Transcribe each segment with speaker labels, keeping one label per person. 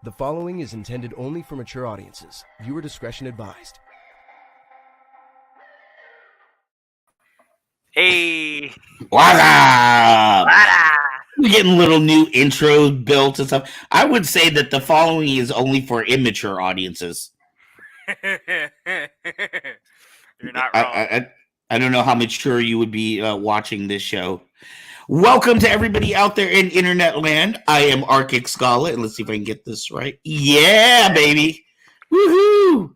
Speaker 1: The following is intended only for mature audiences. Viewer discretion advised.
Speaker 2: Hey.
Speaker 3: What's up?
Speaker 2: Wada.
Speaker 3: We're getting little new intros built and stuff. I would say that the following is only for immature audiences.
Speaker 2: You're not wrong.
Speaker 3: I don't know how mature you would be watching this show. Welcome to everybody out there in internet land. I am Arctic Scholar, and let's see if I can get this right. Yeah, baby. Woohoo!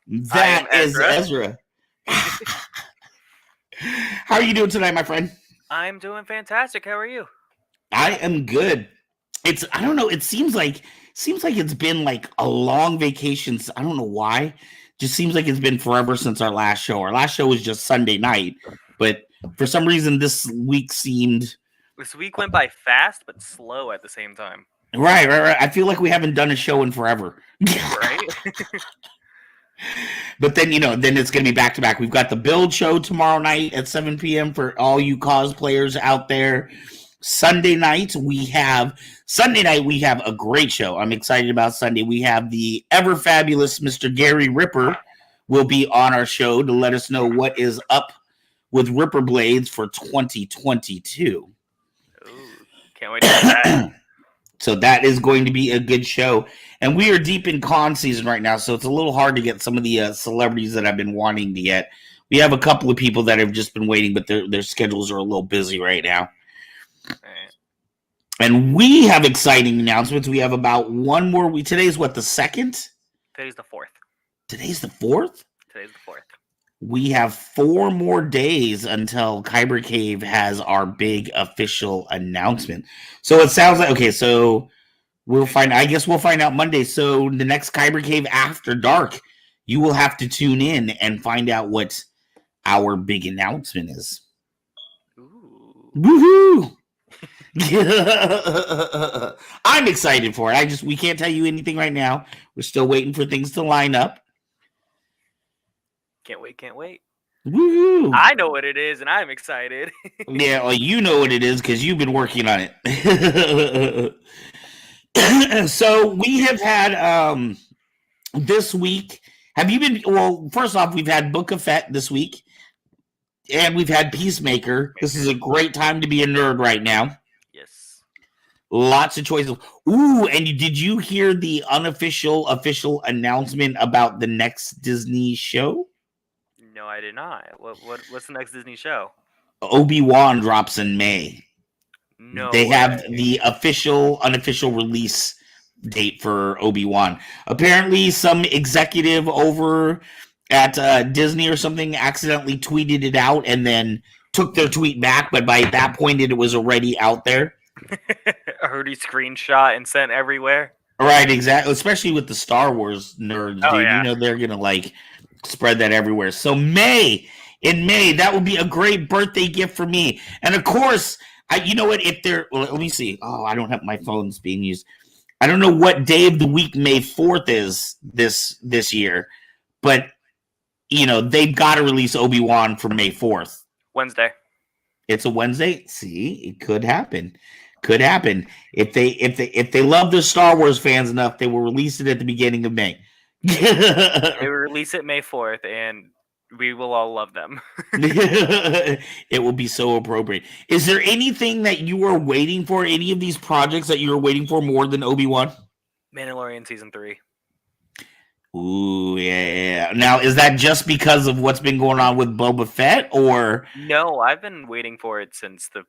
Speaker 3: That is Ezra. How are you doing tonight, my friend?
Speaker 2: I'm doing fantastic. How are you?
Speaker 3: I am good. I don't know. It seems like it's been like a long vacation. I don't know why. Just seems like it's been forever since our last show. Our last show was just Sunday night, but for some reason this week seemed.
Speaker 2: This week went by fast but slow at the same time.
Speaker 3: Right. I feel like we haven't done a show in forever.
Speaker 2: Right?
Speaker 3: But then, then it's going to be back to back. We've got the Build show tomorrow night at 7 p.m. for all you cosplayers out there. Sunday night, we have a great show. I'm excited about Sunday. We have the ever fabulous Mr. Gary Ripper will be on our show to let us know what is up with Ripper Blades for 2022.
Speaker 2: Ooh, can't wait to hear that.
Speaker 3: So that is going to be a good show. And we are deep in con season right now, so it's a little hard to get some of the celebrities that I've been wanting to get. We have a couple of people that have just been waiting, but their schedules are a little busy right now.
Speaker 2: Right.
Speaker 3: And we have exciting announcements. We have about one more week. Today's what, the 2nd?
Speaker 2: Today's the 4th.
Speaker 3: Today's the 4th?
Speaker 2: Today's the 4th. We
Speaker 3: have 4 more days until Kyber Cave has our big official announcement. So it sounds like, okay, so I guess we'll find out Monday. So the next Kyber Cave after dark, you will have to tune in and find out what our big announcement is.
Speaker 2: Ooh.
Speaker 3: Woohoo! I'm excited for it. We can't tell you anything right now. We're still waiting for things to line up.
Speaker 2: Can't wait.
Speaker 3: Woo!
Speaker 2: I know what it is, and I'm excited.
Speaker 3: Yeah, well, you know what it is because you've been working on it. So we have had this week. Have you been? Well, first off, we've had Book of Fett this week, and we've had Peacemaker. This is a great time to be a nerd right now.
Speaker 2: Yes.
Speaker 3: Lots of choices. Ooh, and did you hear the official announcement about the next Disney show?
Speaker 2: No, I did not. What's the next Disney show?
Speaker 3: Obi-Wan drops in May.
Speaker 2: No,
Speaker 3: they have the unofficial release date for Obi-Wan. Apparently, some executive over at Disney or something accidentally tweeted it out and then took their tweet back. But by that point, it was already out there.
Speaker 2: I heard he screenshot and sent everywhere.
Speaker 3: Right, exactly. Especially with the Star Wars nerds, dude.
Speaker 2: Yeah.
Speaker 3: They're gonna spread that everywhere. So in May, that would be a great birthday gift for me. And of course, let me see. Oh, I don't have my phone's being used. I don't know what day of the week May 4th is this year, but they've got to release Obi-Wan for May 4th.
Speaker 2: Wednesday.
Speaker 3: It's a Wednesday. See, it could happen. If they love their Star Wars fans enough, they will release it at the beginning of May.
Speaker 2: They will release it May 4th, and we will all love them.
Speaker 3: It will be so appropriate. Is there anything that you are waiting for? Any of these projects that you're waiting for more than Obi-Wan?
Speaker 2: Mandalorian Season 3.
Speaker 3: Ooh, yeah. Now, is that just because of what's been going on with Boba Fett, or?
Speaker 2: No, I've been waiting for it since the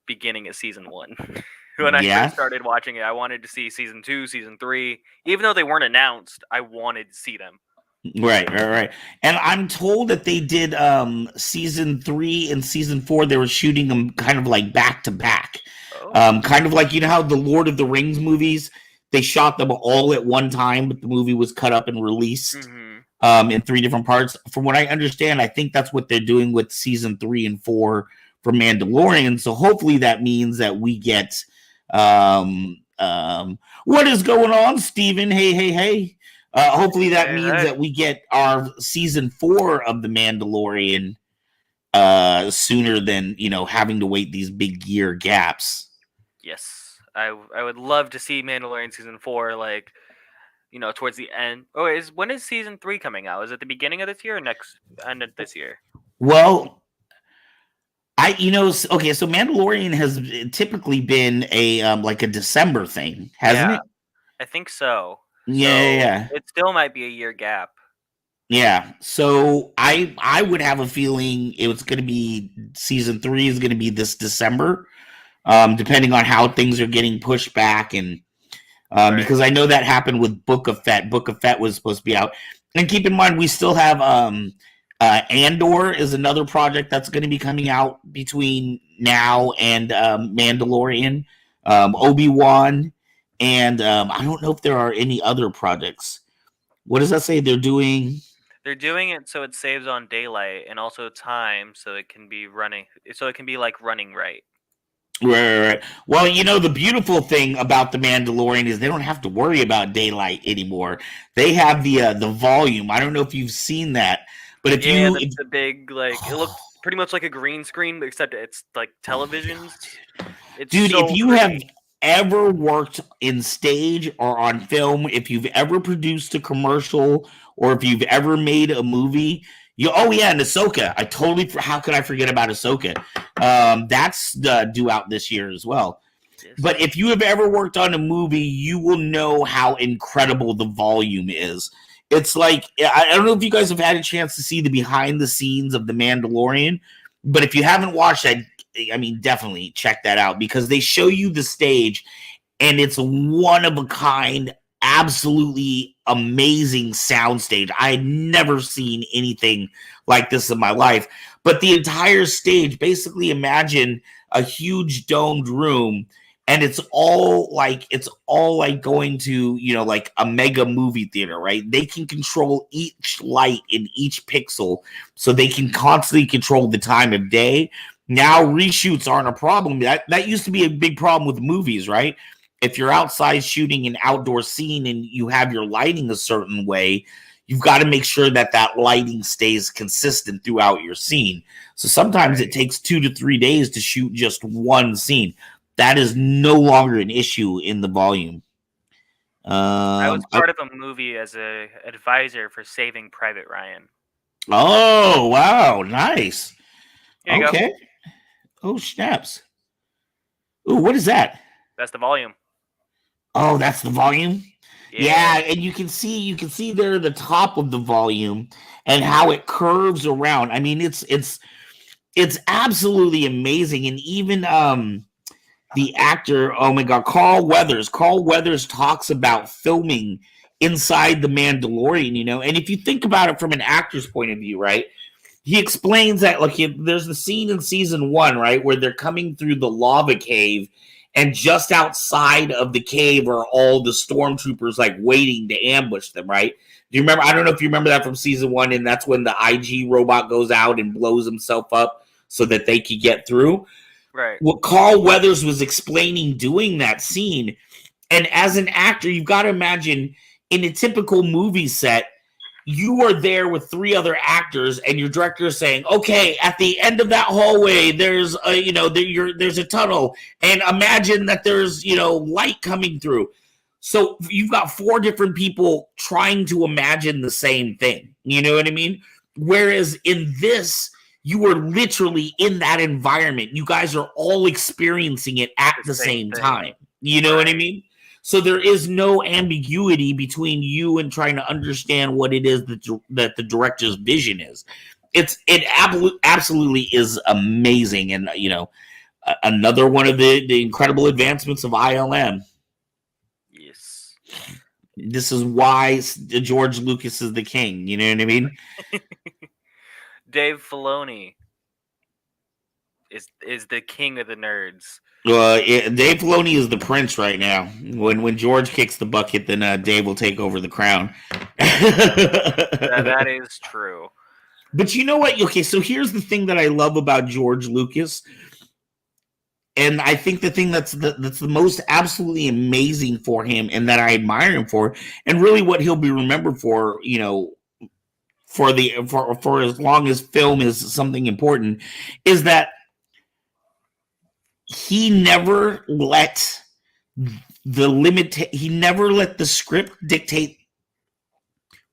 Speaker 2: beginning of Season 1. When I first started watching it, I wanted to see Season 2, Season 3. Even though they weren't announced, I wanted to see them.
Speaker 3: Right. And I'm told that they did Season 3 and Season 4, they were shooting them kind of like back to back. Kind of like, how the Lord of the Rings movies, they shot them all at one time, but the movie was cut up and released in 3 different parts. From what I understand, I think that's what they're doing with Season 3 and 4 for Mandalorian. So hopefully that means that we get what is going on, Steven? Hey. Hopefully that means that we get our Season 4 of The Mandalorian sooner than, having to wait these big year gaps.
Speaker 2: Yes. I would love to see Mandalorian Season 4, towards the end. When is season 3 coming out? Is it the beginning of this year or next end of this year?
Speaker 3: Well, okay, so Mandalorian has typically been a like a December thing, hasn't it?
Speaker 2: I think so.
Speaker 3: Yeah.
Speaker 2: It still might be a year gap.
Speaker 3: Yeah. So I would have a feeling it's going to be season 3 is going to be this December, depending on how things are getting pushed back, and because I know that happened with Book of Fett. Book of Fett was supposed to be out, and keep in mind we still have Andor is another project that's going to be coming out between now and Mandalorian, Obi-Wan, and I don't know if there are any other projects. What does that say they're doing?
Speaker 2: They're doing it so it saves on daylight and also time, so it can be running. So it can be like running right.
Speaker 3: Right. Well, the beautiful thing about the Mandalorian is they don't have to worry about daylight anymore. They have the volume. I don't know if you've seen that, but
Speaker 2: it's a big it looks pretty much like a green screen, except it's like televisions.
Speaker 3: Dude, if you have ever worked in stage or on film, if you've ever produced a commercial, or if you've ever made a movie, and Ahsoka. How could I forget about Ahsoka? That's due out this year as well. Yes. But if you have ever worked on a movie, you will know how incredible the volume is. It's like, I don't know if you guys have had a chance to see the behind the scenes of The Mandalorian, but if you haven't watched that, definitely check that out, because they show you the stage and it's one of a kind, absolutely amazing soundstage. I had never seen anything like this in my life. But the entire stage, basically imagine a huge domed room, and it's all like going to, like a mega movie theater, right? They can control each light in each pixel, so they can constantly control the time of day. Now reshoots aren't a problem. That used to be a big problem with movies, right? If you're outside shooting an outdoor scene and you have your lighting a certain way, you've got to make sure that lighting stays consistent throughout your scene. So sometimes it takes 2 to 3 days to shoot just one scene. That is no longer an issue in the volume.
Speaker 2: I was part of a movie as an advisor for Saving Private Ryan.
Speaker 3: Oh, wow. Nice.
Speaker 2: Here you go.
Speaker 3: Oh, snaps. Ooh, what is that?
Speaker 2: That's the volume.
Speaker 3: Oh, that's the volume? Yeah, and you can see there the top of the volume and how it curves around. It's absolutely amazing. And even the actor, oh my God, Carl Weathers talks about filming inside the Mandalorian, and if you think about it from an actor's point of view, right? He explains that, there's the scene in season 1, right, where they're coming through the lava cave, and just outside of the cave are all the stormtroopers waiting to ambush them, right? Do you remember? I don't know if you remember that from season 1, and that's when the IG robot goes out and blows himself up so that they could get through.
Speaker 2: Right.
Speaker 3: Well, Carl Weathers was explaining doing that scene, and as an actor, you've got to imagine in a typical movie set, you are there with 3 other actors, and your director is saying, okay, at the end of that hallway, there's there's a tunnel, and imagine that there's, light coming through. So you've got 4 different people trying to imagine the same thing. You know what I mean? Whereas in this, you are literally in that environment. You guys are all experiencing it at the same time. You know what I mean? So there is no ambiguity between you and trying to understand what it is that the director's vision is. It absolutely is amazing, and another one of the incredible advancements of ILM.
Speaker 2: Yes,
Speaker 3: this is why George Lucas is the king. You know what I mean?
Speaker 2: Dave Filoni is the king of the nerds.
Speaker 3: Dave Filoni is the prince right now. When George kicks the bucket, then Dave will take over the crown.
Speaker 2: That is true.
Speaker 3: But you know what? Okay, so here's the thing that I love about George Lucas, and I think the thing that's the most absolutely amazing for him, and that I admire him for, and really what he'll be remembered for, for as long as film is something important, is that he never let he never let the script dictate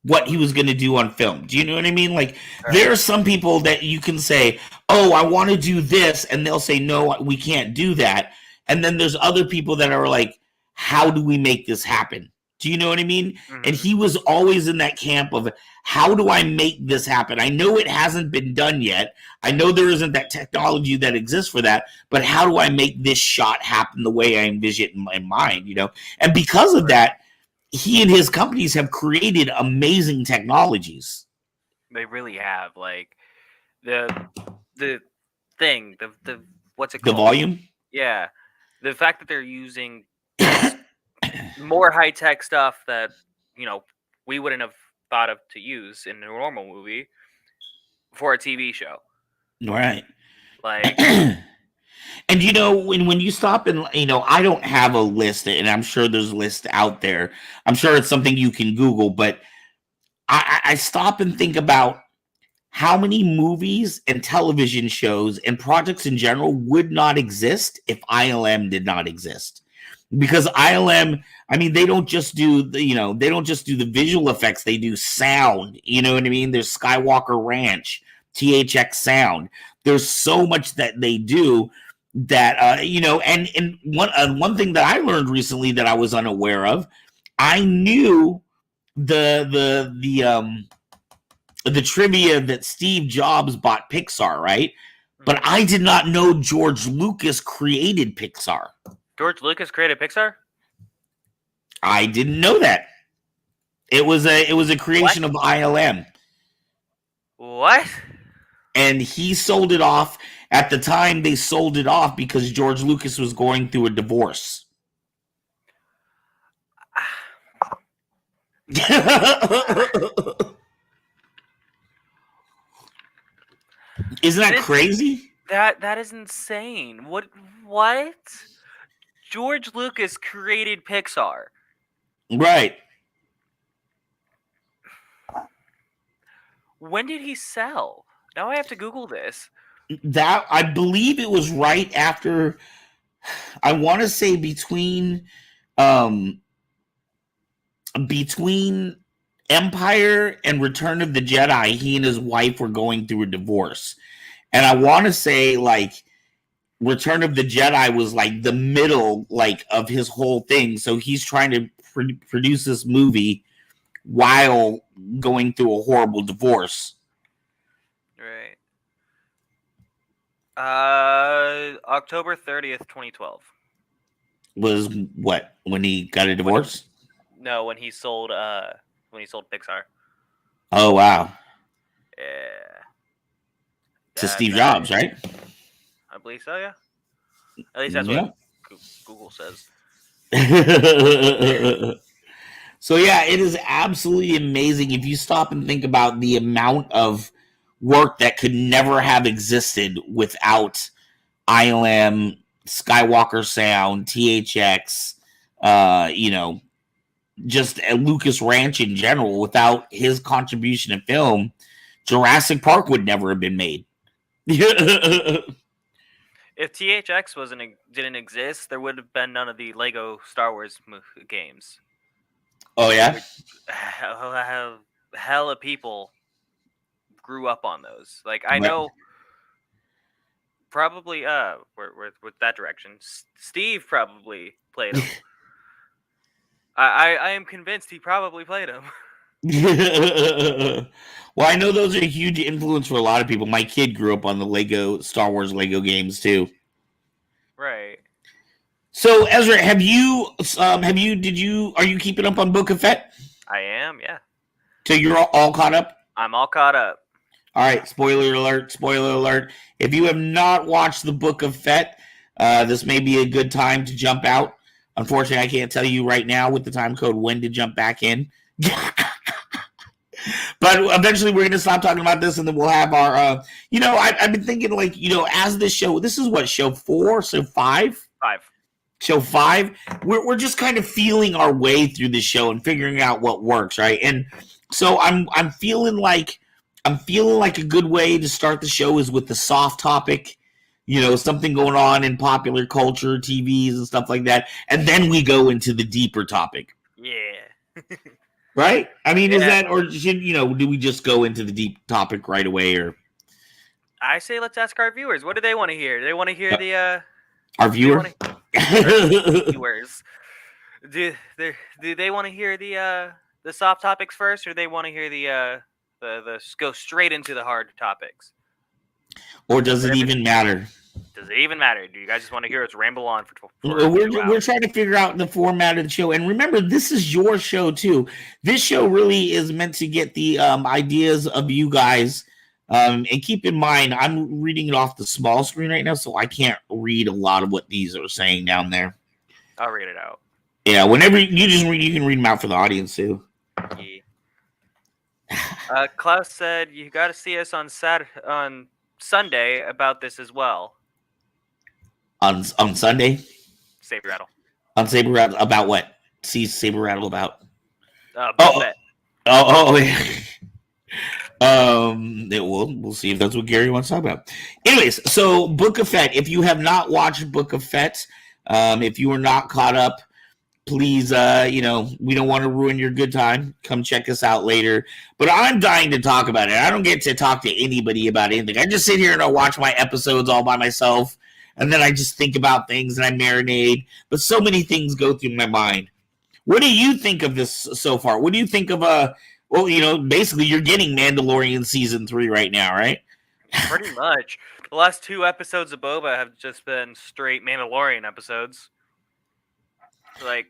Speaker 3: what he was going to do on film. Do you know what I mean? Like, there are some people that you can say, oh, I want to do this, and they'll say, no, we can't do that. And then there's other people that are like, how do we make this happen? Do you know what I mean? Mm-hmm. And he was always in that camp of, how do I make this happen? I know it hasn't been done yet. I know there isn't that technology that exists for that, but how do I make this shot happen the way I envision it in my mind, you know? And because of that, he and his companies have created amazing technologies.
Speaker 2: They really have. Like, the thing, the what's it called?
Speaker 3: The volume?
Speaker 2: Yeah. The fact that they're using more high-tech stuff that, you know, we wouldn't have thought of to use in a normal movie for a TV show.
Speaker 3: Right.
Speaker 2: Like,
Speaker 3: and you know, when you stop and, you know, I don't have a list, and I'm sure there's lists out there. I'm sure it's something you can Google, but I stop and think about how many movies and television shows and projects in general would not exist if ILM did not exist. Because ILM, I mean, they don't just do the visual effects, they do sound, you know what I mean? There's Skywalker Ranch, THX Sound. There's so much that they do that, you know, and one thing that I learned recently that I was unaware of, I knew the trivia that Steve Jobs bought Pixar, right? But I did not know George Lucas created Pixar.
Speaker 2: George Lucas created Pixar?
Speaker 3: I didn't know that. It was a creation of ILM.
Speaker 2: What?
Speaker 3: And he sold it off. At the time, they sold it off because George Lucas was going through a divorce. Isn't that crazy?
Speaker 2: That is insane. What? George Lucas created Pixar.
Speaker 3: Right.
Speaker 2: When did he sell? Now I have to Google this.
Speaker 3: That, I believe it was right after, I want to say between Empire and Return of the Jedi, he and his wife were going through a divorce. And I want to say, like, Return of the Jedi was like the middle, like, of his whole thing. So he's trying to produce this movie while going through a horrible divorce.
Speaker 2: Right. October 30th, 2012.
Speaker 3: Was what? When he got a divorce?
Speaker 2: When he sold Pixar.
Speaker 3: Oh, wow.
Speaker 2: Yeah.
Speaker 3: To Steve Jobs, right?
Speaker 2: I believe so, yeah. At least that's what Google says.
Speaker 3: So, yeah, it is absolutely amazing if you stop and think about the amount of work that could never have existed without ILM, Skywalker Sound, THX, you know, just Lucas Ranch in general. Without his contribution to film, Jurassic Park would never have been made.
Speaker 2: If THX didn't exist, there would have been none of the Lego Star Wars games.
Speaker 3: Oh, yeah?
Speaker 2: Hella people grew up on those. Like, I know probably with that direction, Steve probably played them. I am convinced he probably played them.
Speaker 3: Well, I know those are a huge influence for a lot of people. My kid grew up on the Star Wars Lego games too.
Speaker 2: Right.
Speaker 3: So, Ezra, are you keeping up on Book of Fett?
Speaker 2: I am, yeah.
Speaker 3: So you're all caught up?
Speaker 2: I'm all caught up.
Speaker 3: All right, spoiler alert. If you have not watched the Book of Fett, this may be a good time to jump out. Unfortunately, I can't tell you right now with the time code when to jump back in. But eventually we're going to stop talking about this, and then we'll have our, I've been thinking, like, as this show, this is what, show 4, so 5?
Speaker 2: 5.
Speaker 3: Show 5, we're just kind of feeling our way through the show and figuring out what works, right? And so I'm feeling like a good way to start the show is with the soft topic, something going on in popular culture, TVs and stuff like that. And then we go into the deeper topic.
Speaker 2: Yeah.
Speaker 3: Right? I mean,
Speaker 2: Yeah.
Speaker 3: is that, or should, do we just go into the deep topic right away? Or
Speaker 2: I say let's ask our viewers. What do they want to hear? Do they want to hear
Speaker 3: our viewer?
Speaker 2: Viewers. Do they want to hear the soft topics first, or do they want to hear the go straight into the hard topics?
Speaker 3: Or does it even matter?
Speaker 2: Does it even matter? Do you guys just want to hear us ramble on for
Speaker 3: we're trying to figure out the format of the show. And remember, this is your show too. This show really is meant to get the ideas of you guys. And keep in mind, I'm reading it off the small screen right now, so I can't read a lot of what these are saying down there.
Speaker 2: I'll read it out.
Speaker 3: Yeah, whenever you just read, you can read them out for the audience too.
Speaker 2: Yeah. Klaus said you got to see us on Sunday about this as well.
Speaker 3: On Sunday?
Speaker 2: Saber Rattle.
Speaker 3: On Saber Rattle about what? See Saber Rattle about?
Speaker 2: Fett.
Speaker 3: We'll see if that's what Gary wants to talk about. Anyways, so Book of Fett. If you have not watched Book of Fett, if you are not caught up, please, we don't want to ruin your good time. Come check us out later. But I'm dying to talk about it. I don't get to talk to anybody about anything. I just sit here and I watch my episodes all by myself, and then I just think about things and I marinate. But so many things go through my mind. What do you think of this so far? What do you think of basically you're getting Mandalorian season 3 right now, right?
Speaker 2: Pretty much. The last 2 episodes of Boba have just been straight Mandalorian episodes. Like,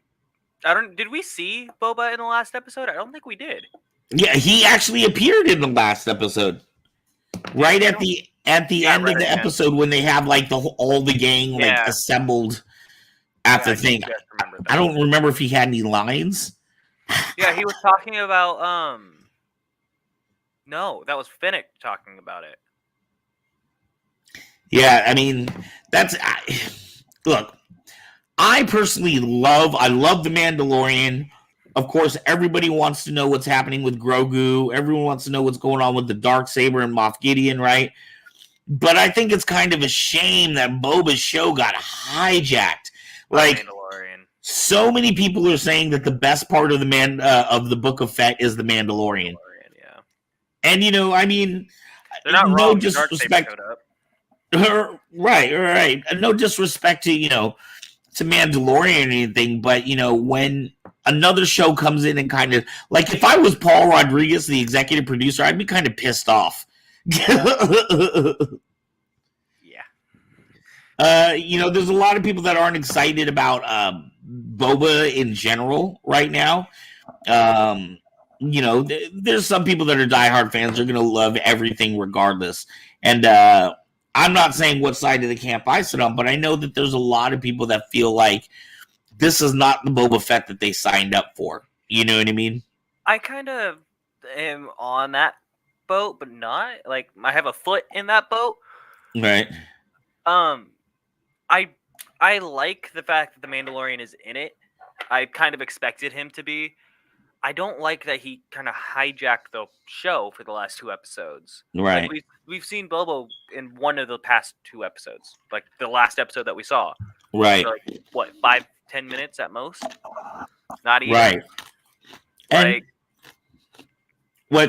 Speaker 2: did we see Boba in the last episode? I don't think we did.
Speaker 3: Yeah, he actually appeared in the last episode. Right at the end of the episode when they have like all the gang assembled at the thing. I don't remember if he had any lines.
Speaker 2: Yeah, he was talking about no, that was Finnick talking about it.
Speaker 3: Yeah, I mean, look, I personally love the Mandalorian. Of course, everybody wants to know what's happening with Grogu. Everyone wants to know what's going on with the Darksaber and Moff Gideon, right? But I think it's kind of a shame that Boba's show got hijacked. Like,
Speaker 2: Mandalorian.
Speaker 3: So many people are saying that the best part of the Book of Fett is the Mandalorian.
Speaker 2: Yeah.
Speaker 3: And I mean,
Speaker 2: they're not
Speaker 3: no
Speaker 2: wrong.
Speaker 3: Disrespect. Right. No disrespect to to Mandalorian or anything, but when another show comes in and kind of like, if I was Paul Rodriguez, the executive producer, I'd be kind of pissed off. There's a lot of people that aren't excited about Boba in general right now. There's some people that are diehard fans. They're going to love everything regardless. And I'm not saying what side of the camp I sit on, but I know that there's a lot of people that feel like this is not the Boba Fett that they signed up for. You know what I mean? I
Speaker 2: kind of am on that boat, but not. Like, I have a foot in that boat.
Speaker 3: Right.
Speaker 2: I like the fact that the Mandalorian is in it. I kind of expected him to be. I don't like that he kind of hijacked the show for the last 2 episodes.
Speaker 3: Right.
Speaker 2: Like we've seen Boba in one of the past 2 episodes, like the last episode that we saw.
Speaker 3: Right.
Speaker 2: So like, what, 5-10 minutes at most? Not even.
Speaker 3: Right. And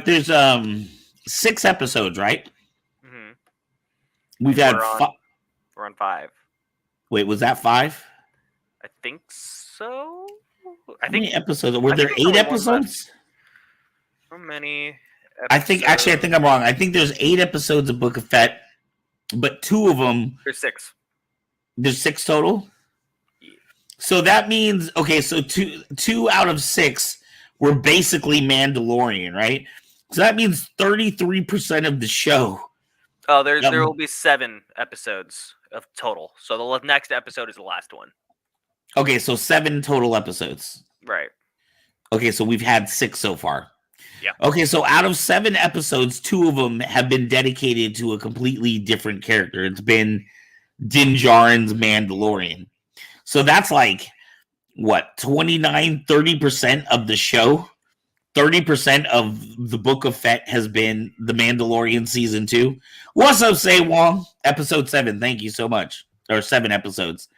Speaker 3: there's 6 episodes, right?
Speaker 2: Mm-hmm.
Speaker 3: We've had
Speaker 2: we're on 5.
Speaker 3: Wait, was that 5?
Speaker 2: I think so.
Speaker 3: How many episodes? Were there 8 episodes?
Speaker 2: How many
Speaker 3: episodes? I think I'm wrong. I think there's 8 episodes of Book of Fett, but 2 of them.
Speaker 2: There's 6.
Speaker 3: There's 6 total?
Speaker 2: Yeah.
Speaker 3: So that means, okay, so 2 out of 6 were basically Mandalorian, right? So that means 33% of the show.
Speaker 2: Oh, there will be 7 episodes of total. So the next episode is the last one.
Speaker 3: Okay, so 7 total episodes.
Speaker 2: Right.
Speaker 3: Okay, so we've had 6 so far.
Speaker 2: Yeah.
Speaker 3: Okay, so out of 7 episodes, 2 of them have been dedicated to a completely different character. It's been Din Djarin's Mandalorian. So that's like, what, 29-30% of the show 30% of the Book of Fett has been The Mandalorian season 2. What's up, Say Wong? Episode 7. Thank you so much. Or 7 episodes.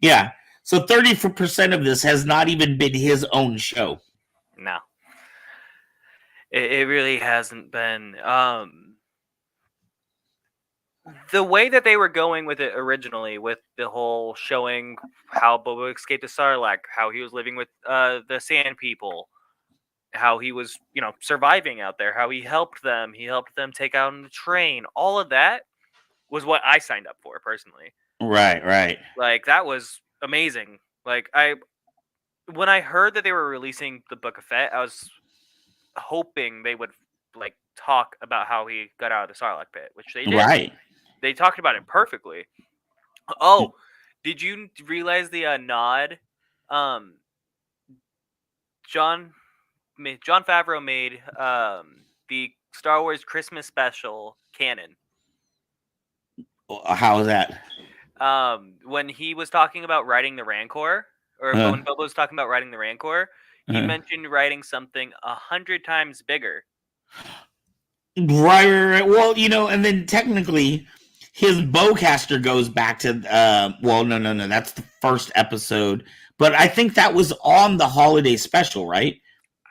Speaker 3: Yeah. So 30% of this has not even been his own show.
Speaker 2: No. It really hasn't been. The way that they were going with it originally, with the whole showing how Boba escaped the Sarlacc, how he was living with the Sand People, how he was, surviving out there, how he helped them take out on the train, all of that was what I signed up for personally.
Speaker 3: Right.
Speaker 2: Like, that was amazing. Like, when I heard that they were releasing the Book of Fett, I was hoping they would like talk about how he got out of the Sarlacc pit, which they did.
Speaker 3: Right.
Speaker 2: They talked about it perfectly. Oh, did you realize the nod? John Favreau made the Star Wars Christmas special canon.
Speaker 3: How is that?
Speaker 2: When he was talking about riding the Rancor, or when Boba was talking about riding the Rancor, he mentioned riding something 100 times bigger.
Speaker 3: Right. Well, and then technically, his bowcaster goes back to. No. That's the first episode, but I think that was on the holiday special, right?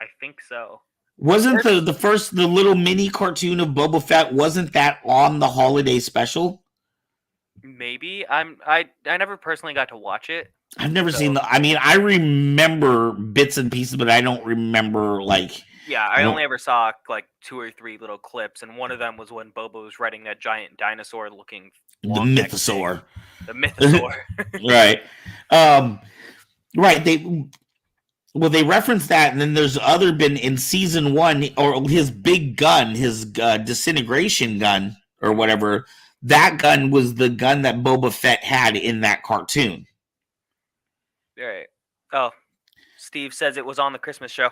Speaker 2: I think so.
Speaker 3: Wasn't the little mini cartoon of Boba Fett? Wasn't that on the holiday special?
Speaker 2: Maybe. I never personally got to watch it.
Speaker 3: I've never seen I remember bits and pieces, but I don't remember
Speaker 2: Yeah, I only ever saw 2 or 3 little clips, and one of them was when Boba was riding that giant dinosaur-looking
Speaker 3: the mythosaur.
Speaker 2: The mythosaur.
Speaker 3: Right. Right. They referenced that, and then there's been in season 1, or his big gun, his disintegration gun, or whatever. That gun was the gun that Boba Fett had in that cartoon.
Speaker 2: Right. Oh, Steve says it was on the Christmas show.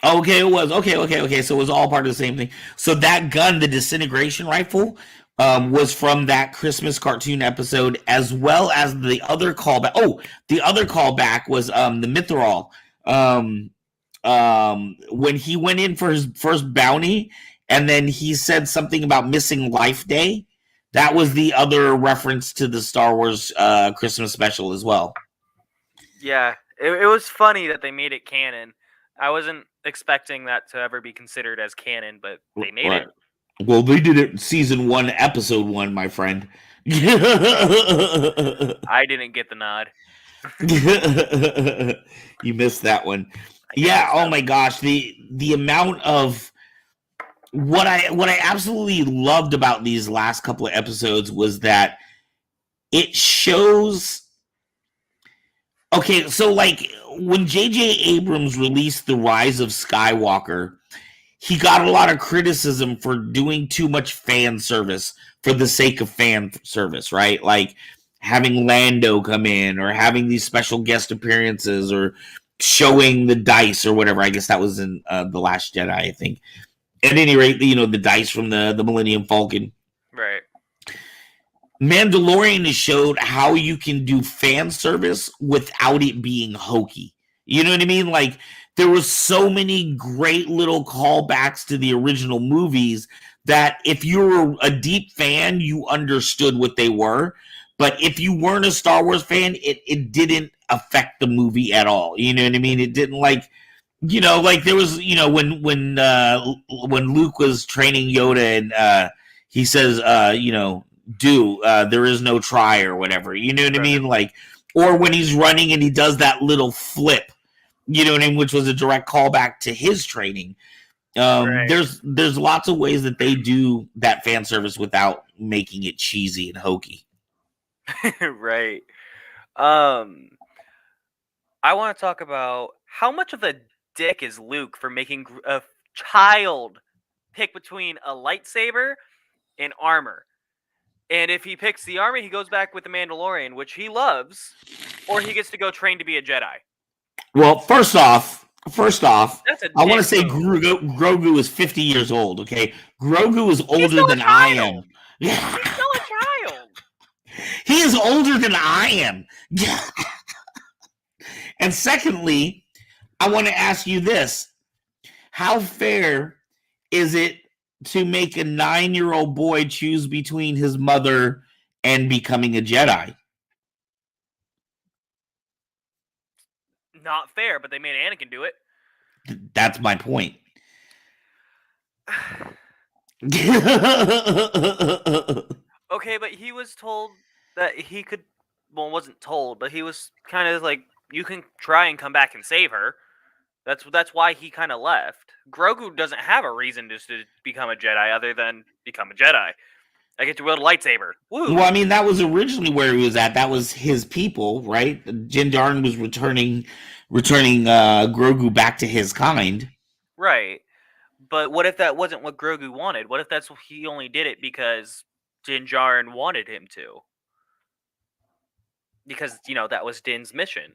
Speaker 3: Okay, it was. Okay. So it was all part of the same thing. So that gun, the disintegration rifle, was from that Christmas cartoon episode, as well as the other callback. Oh, the other callback was the Mythrol. When he went in for his first bounty, and then he said something about missing Life Day. That was the other reference to the Star Wars Christmas special as well.
Speaker 2: Yeah, it was funny that they made it canon. I wasn't expecting that to ever be considered as canon, but they made it.
Speaker 3: Well, they did it in season 1, episode 1, my friend.
Speaker 2: I didn't get the nod.
Speaker 3: You missed that one. Yeah. Oh my gosh, the amount of what I absolutely loved about these last couple of episodes was that it shows. Okay, so when J.J. Abrams released The Rise of Skywalker, he got a lot of criticism for doing too much fan service for the sake of fan service, right? Like having Lando come in, or having these special guest appearances, or showing the dice or whatever. I guess that was in The Last Jedi, I think. At any rate, the dice from the Millennium Falcon.
Speaker 2: Right.
Speaker 3: Mandalorian has showed how you can do fan service without it being hokey. You know what I mean? There were so many great little callbacks to the original movies that if you were a deep fan, you understood what they were. But if you weren't a Star Wars fan, it didn't affect the movie at all. You know what I mean? It didn't there was, when Luke was training Yoda, and he says, there is no try, or whatever. You know what I mean? Or when he's running and he does that little flip, you know what I mean, which was a direct callback to his training. Right. There's lots of ways that they do that fan service without making it cheesy and hokey.
Speaker 2: Right. I want to talk about how much of a dick is Luke for making a child pick between a lightsaber and armor. And if he picks the armor, he goes back with the Mandalorian, which he loves, or he gets to go train to be a Jedi.
Speaker 3: Well, first off, I want to say Grogu is 50 years old, okay? Grogu is older than I am.
Speaker 2: He's still a child.
Speaker 3: He is older than I am. And secondly, I want to ask you this. how fair is it to make a 9-year-old boy choose between his mother and becoming a Jedi?
Speaker 2: Not fair, but they made Anakin do it.
Speaker 3: That's my point.
Speaker 2: Okay, but he was told that he could. Well, wasn't told, but he was kind of like, you can try and come back and save her. That's why he kind of left. Grogu doesn't have a reason to become a Jedi other than become a Jedi. I get to wield a lightsaber. Woo!
Speaker 3: Well, I mean, that was originally where he was at. That was his people, right? Din Djarin was returning Grogu back to his kind.
Speaker 2: Right. But what if that wasn't what Grogu wanted? What if he only did it because Din Djarin wanted him to? Because, that was Din's mission.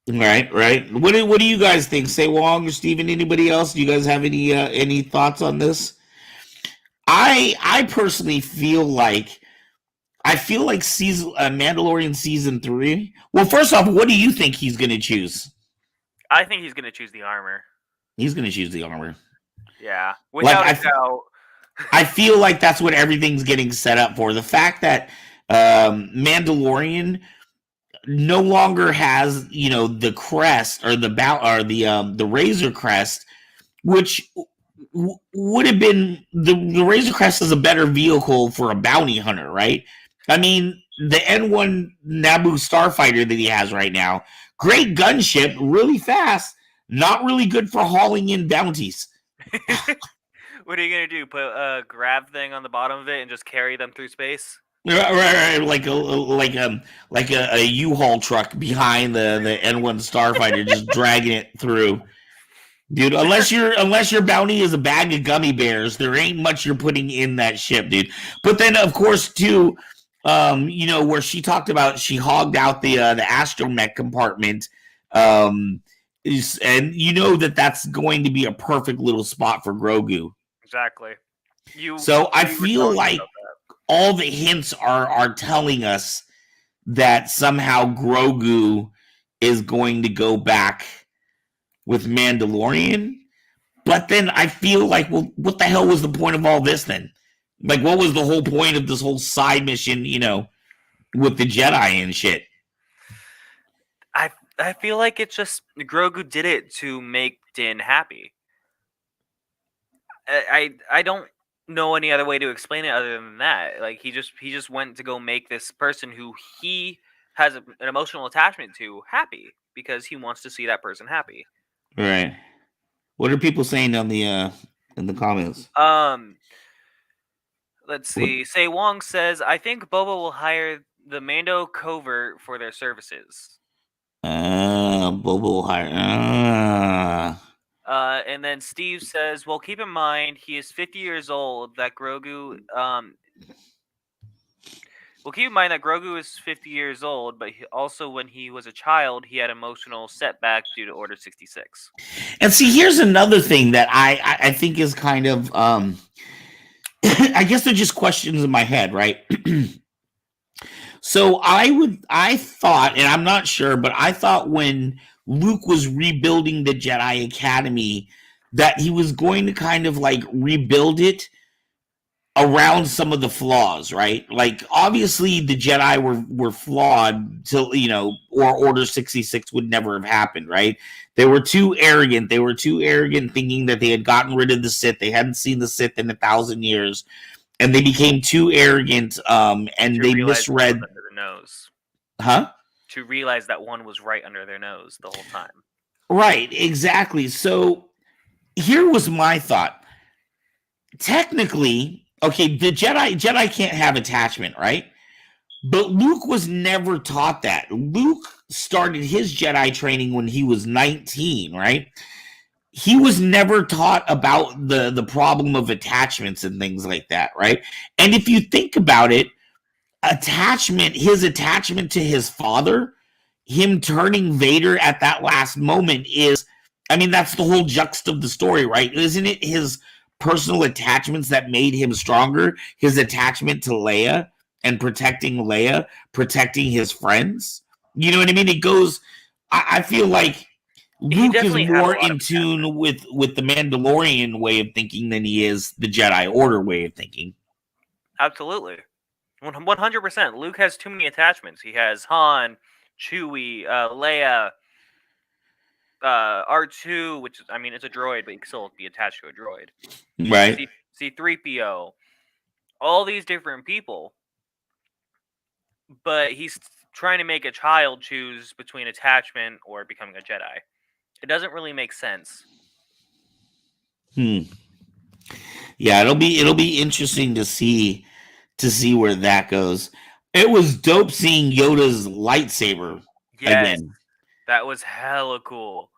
Speaker 3: Right. What do you guys think? Say Wong or Steven, anybody else? Do you guys have any thoughts on this? I personally feel like Mandalorian season 3. Well, first off, what do you think he's going to choose?
Speaker 2: I think he's going to choose the armor.
Speaker 3: He's going to choose the armor.
Speaker 2: Yeah, without a doubt.
Speaker 3: I feel like that's what everything's getting set up for. The fact that Mandalorian no longer has, the crest or the Razor Crest, which would have been the Razor Crest is a better vehicle for a bounty hunter, right? I mean, the N1 Naboo starfighter that he has right now, great gunship, really fast, not really good for hauling in bounties.
Speaker 2: What are you gonna do? Put a grab thing on the bottom of it and just carry them through space?
Speaker 3: Right. Like a U-Haul truck behind the N1 starfighter, just dragging it through. Dude, unless your bounty is a bag of gummy bears, there ain't much you're putting in that ship, dude. But then, of course, too, where she talked about she hogged out the astromech compartment, and that's going to be a perfect little spot for Grogu.
Speaker 2: Exactly.
Speaker 3: I feel like all the hints are telling us that somehow Grogu is going to go back with Mandalorian. But then I feel like, well, what the hell was the point of all this then? Like, what was the whole point of this whole side mission, with the Jedi and shit?
Speaker 2: I feel like it's just Grogu did it to make Din happy. I don't know any other way to explain it other than that. Like, he just went to go make this person who he has an emotional attachment to happy because he wants to see that person happy.
Speaker 3: Right. What are people saying on the in the comments?
Speaker 2: Let's see. Say Wong says, I think Boba will hire the Mando covert for their services.
Speaker 3: Boba will hire.
Speaker 2: And then Steve says, well, keep in mind he is 50 years old. That Grogu. Well, keep in mind that Grogu is 50 years old, but also when he was a child, he had emotional setback due to Order 66.
Speaker 3: And see, here's another thing that I think is kind of, I guess they're just questions in my head, right? So I thought, and I'm not sure, but I thought when Luke was rebuilding the Jedi Academy that he was going to kind of like rebuild it around some of the flaws, right? Like, obviously the Jedi were flawed till, or Order 66 would never have happened, right? They were too arrogant. They were too arrogant thinking that they had gotten rid of the Sith. They hadn't seen the Sith in 1,000 years. And they became too arrogant, and they misread.
Speaker 2: Under their nose.
Speaker 3: Huh?
Speaker 2: To realize that one was right under their nose the whole time.
Speaker 3: Right, exactly. So here was my thought. Technically, okay, the Jedi can't have attachment, right? But Luke was never taught that. Luke started his Jedi training when he was 19, right? He was never taught about the problem of attachments and things like that, right? And if you think about it, his attachment to his father, him turning Vader at that last moment that's the whole juxta of the story, right? Isn't it his personal attachments that made him stronger? His attachment to Leia and protecting his friends. You know what I mean? It goes, I feel like Luke is
Speaker 2: definitely had a
Speaker 3: more
Speaker 2: lot
Speaker 3: in
Speaker 2: of
Speaker 3: tune with the Mandalorian way of thinking than he is the Jedi Order way of thinking.
Speaker 2: Absolutely. 100%. Luke has too many attachments. He has Han, Chewie, Leia, R2, which is, I mean, it's a droid, but he can still be attached to a droid.
Speaker 3: Right.
Speaker 2: C3PO, all these different people, but he's trying to make a child choose between attachment or becoming a Jedi. It doesn't really make sense.
Speaker 3: Yeah, it'll be interesting to see where that goes. It was dope seeing Yoda's lightsaber
Speaker 2: Yes,
Speaker 3: again.
Speaker 2: that was hella cool.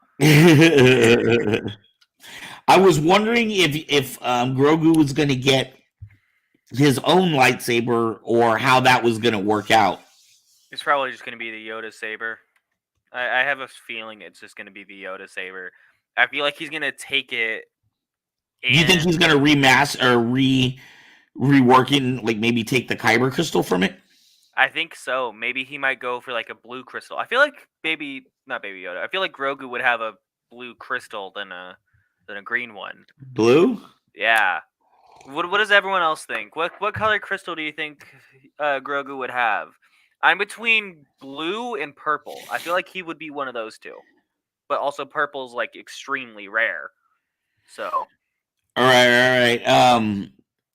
Speaker 3: I was wondering if Grogu was going to get his own lightsaber or how that was going to work out.
Speaker 2: It's probably just going to be the Yoda saber. I have a feeling it's just going to be the Yoda saber. I feel like he's going to take it.
Speaker 3: Do you think he's going to remaster or rework it and like maybe take the Kyber crystal from it?
Speaker 2: I think so. Maybe he might go for like a blue crystal. I feel like not Baby Yoda. I feel like Grogu would have a blue crystal than a green one.
Speaker 3: Blue?
Speaker 2: Yeah. What does everyone else think? What color crystal do you think Grogu would have? I'm between blue and purple. I feel like he would be one of those two. But also purple's like extremely rare. So.
Speaker 3: All right.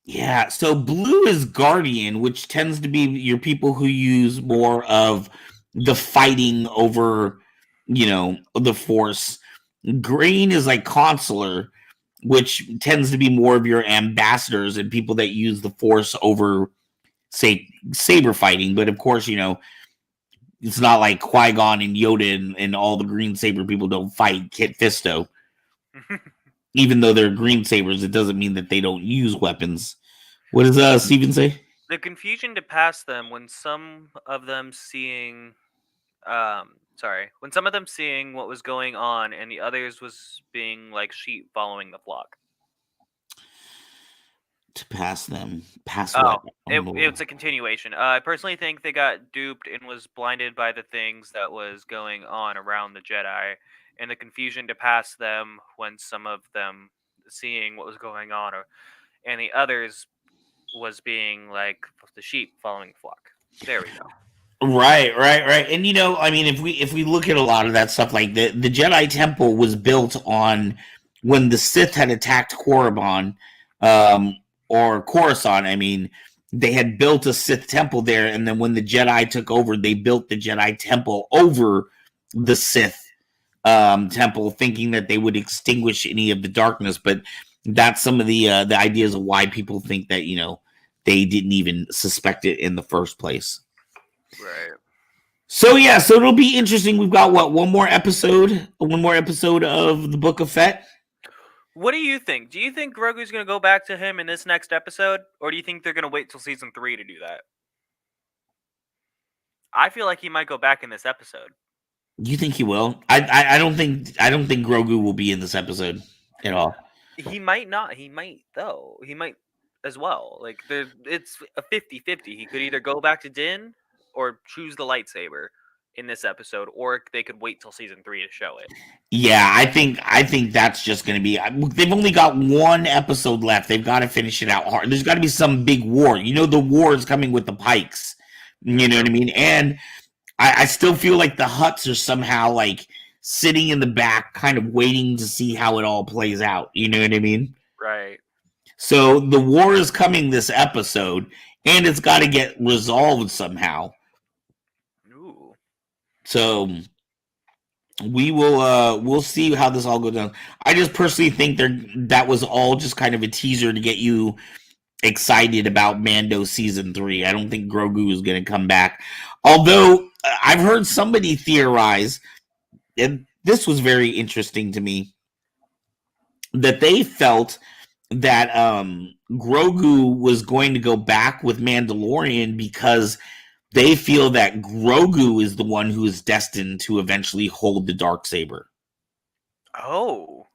Speaker 3: Yeah, so blue is Guardian, which tends to be your people who use more of the fighting over, the Force. Green is like Consular, which tends to be more of your ambassadors and people that use the Force over, say, saber fighting. But of course, it's not like Qui-Gon and Yoda and all the green saber people don't fight Kit Fisto. Even though they're green sabers, it doesn't mean that they don't use weapons. What does Steven say?
Speaker 2: The confusion to pass them when some of them seeing what was going on and the others was being like sheep following the flock.
Speaker 3: To pass them.
Speaker 2: It's a continuation. I personally think they got duped and was blinded by the things that was going on around the Jedi, and the confusion to pass them when some of them seeing what was going on, and the others was being like the sheep following the flock. There we go.
Speaker 3: Right. And I mean, if we look at a lot of that stuff, like the Jedi Temple was built on when the Sith had attacked Korriban, or Coruscant. I mean, they had built a Sith temple there, and then when the Jedi took over, they built the Jedi Temple over the Sith temple, thinking that they would extinguish any of the darkness. But that's some of the ideas of why people think that they didn't even suspect it in the first place.
Speaker 2: Right.
Speaker 3: So it'll be interesting. We've got one more episode of the Book of Fett.
Speaker 2: What do you think? Do you think Grogu's going to go back to him in this next episode, or do you think they're going to wait till season 3 to do that? I feel like he might go back in this episode.
Speaker 3: You think he will? I don't think Grogu will be in this episode at all.
Speaker 2: He might not. He might though. He might as well. Like it's a 50-50. He could either go back to Din or choose the lightsaber in this episode, or they could wait till season 3 to show it.
Speaker 3: Yeah, I think that's just going to be. They've only got one episode left. They've got to finish it out hard. There's got to be some big war. The war is coming with the Pikes. You know what I mean? And I still feel like the Hutts are somehow like sitting in the back, kind of waiting to see how it all plays out. You know what I mean?
Speaker 2: Right.
Speaker 3: So the war is coming this episode, and it's got to get resolved somehow.
Speaker 2: Ooh.
Speaker 3: So we'll see how this all goes down. I just personally think that was all just kind of a teaser to get you excited about Mando season 3. I don't think Grogu is going to come back. Although I've heard somebody theorize, and this was very interesting to me, that they felt that Grogu was going to go back with Mandalorian because they feel that Grogu is the one who is destined to eventually hold the Darksaber.
Speaker 2: Oh.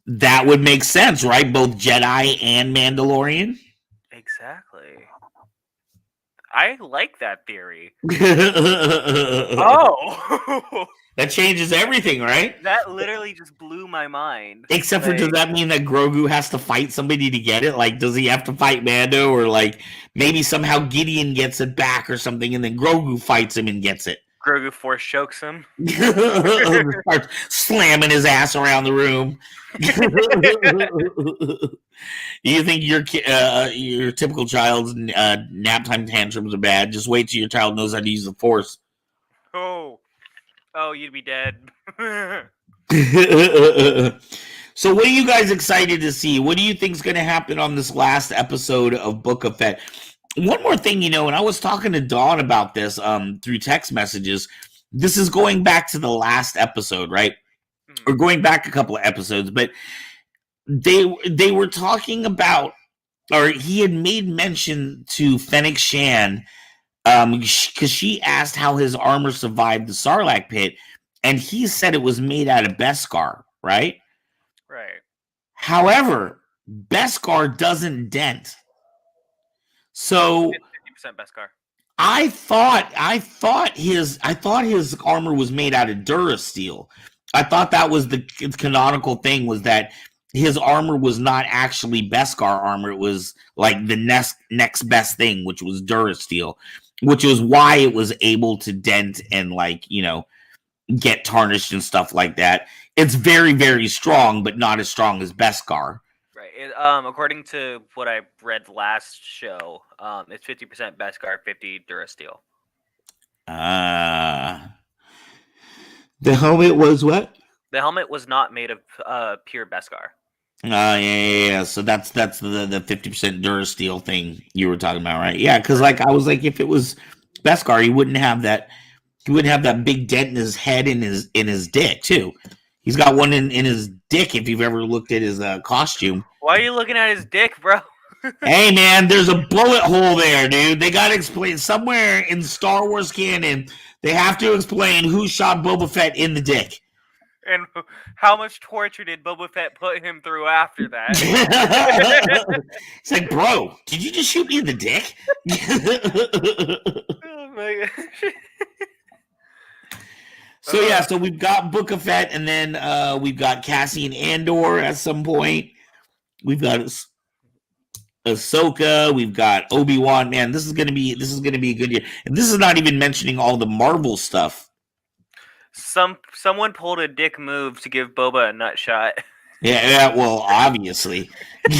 Speaker 3: That would make sense, right? Both Jedi and Mandalorian?
Speaker 2: Exactly. I like that theory. Oh.
Speaker 3: That changes everything, right?
Speaker 2: That literally just blew my mind.
Speaker 3: Except for, does that mean that Grogu has to fight somebody to get it? Like, does he have to fight Mando, or like maybe somehow Gideon gets it back or something, and then Grogu fights him and gets it?
Speaker 2: Grogu force chokes him.
Speaker 3: Starts slamming his ass around the room. You think your typical child's nap time tantrums are bad? Just wait till your child knows how to use the Force.
Speaker 2: Oh, you'd be dead.
Speaker 3: So what are you guys excited to see? What do you think is going to happen on this last episode of Book of Fett? One more thing, and I was talking to Dawn about this through text messages. This is going back to the last episode, right? Or going back a couple of episodes, but they were talking about, or he had made mention to Fennec Shan, because she asked how his armor survived the Sarlacc pit, and he said it was made out of Beskar, right?
Speaker 2: Right.
Speaker 3: However, Beskar doesn't dent. So
Speaker 2: 50% Beskar.
Speaker 3: I thought his armor was made out of Durasteel. I thought that was the canonical thing, was that his armor was not actually Beskar armor. It was like the next best thing, which was Durasteel, which is why it was able to dent and get tarnished and stuff like that. It's very, very strong, but not as strong as Beskar.
Speaker 2: Right. According to what I read last show, it's 50% Beskar, 50 Durasteel.
Speaker 3: The helmet was what?
Speaker 2: The helmet was not made of pure Beskar.
Speaker 3: Yeah. So that's the 50% Durasteel thing you were talking about, right? Yeah, because I was like, if it was Beskar, he wouldn't have that. He wouldn't have that big dent in his head and in his dick too. He's got one in his dick. If you've ever looked at his costume.
Speaker 2: Why are you looking at his dick, bro?
Speaker 3: Hey man, there's a bullet hole there, dude. They got to explain somewhere in Star Wars canon. They have to explain who shot Boba Fett in the dick.
Speaker 2: And how much torture did Boba Fett put him through after that?
Speaker 3: It's like, bro, did you just shoot me in the dick?
Speaker 2: Oh my gosh.
Speaker 3: So we've got Book of Fett, and then we've got Cassian Andor at some point. We've got Ahsoka. We've got Obi-Wan. Man, this is gonna be a good year. And this is not even mentioning all the Marvel stuff.
Speaker 2: Someone pulled a dick move to give Boba a nut shot.
Speaker 3: Yeah. Well, obviously. So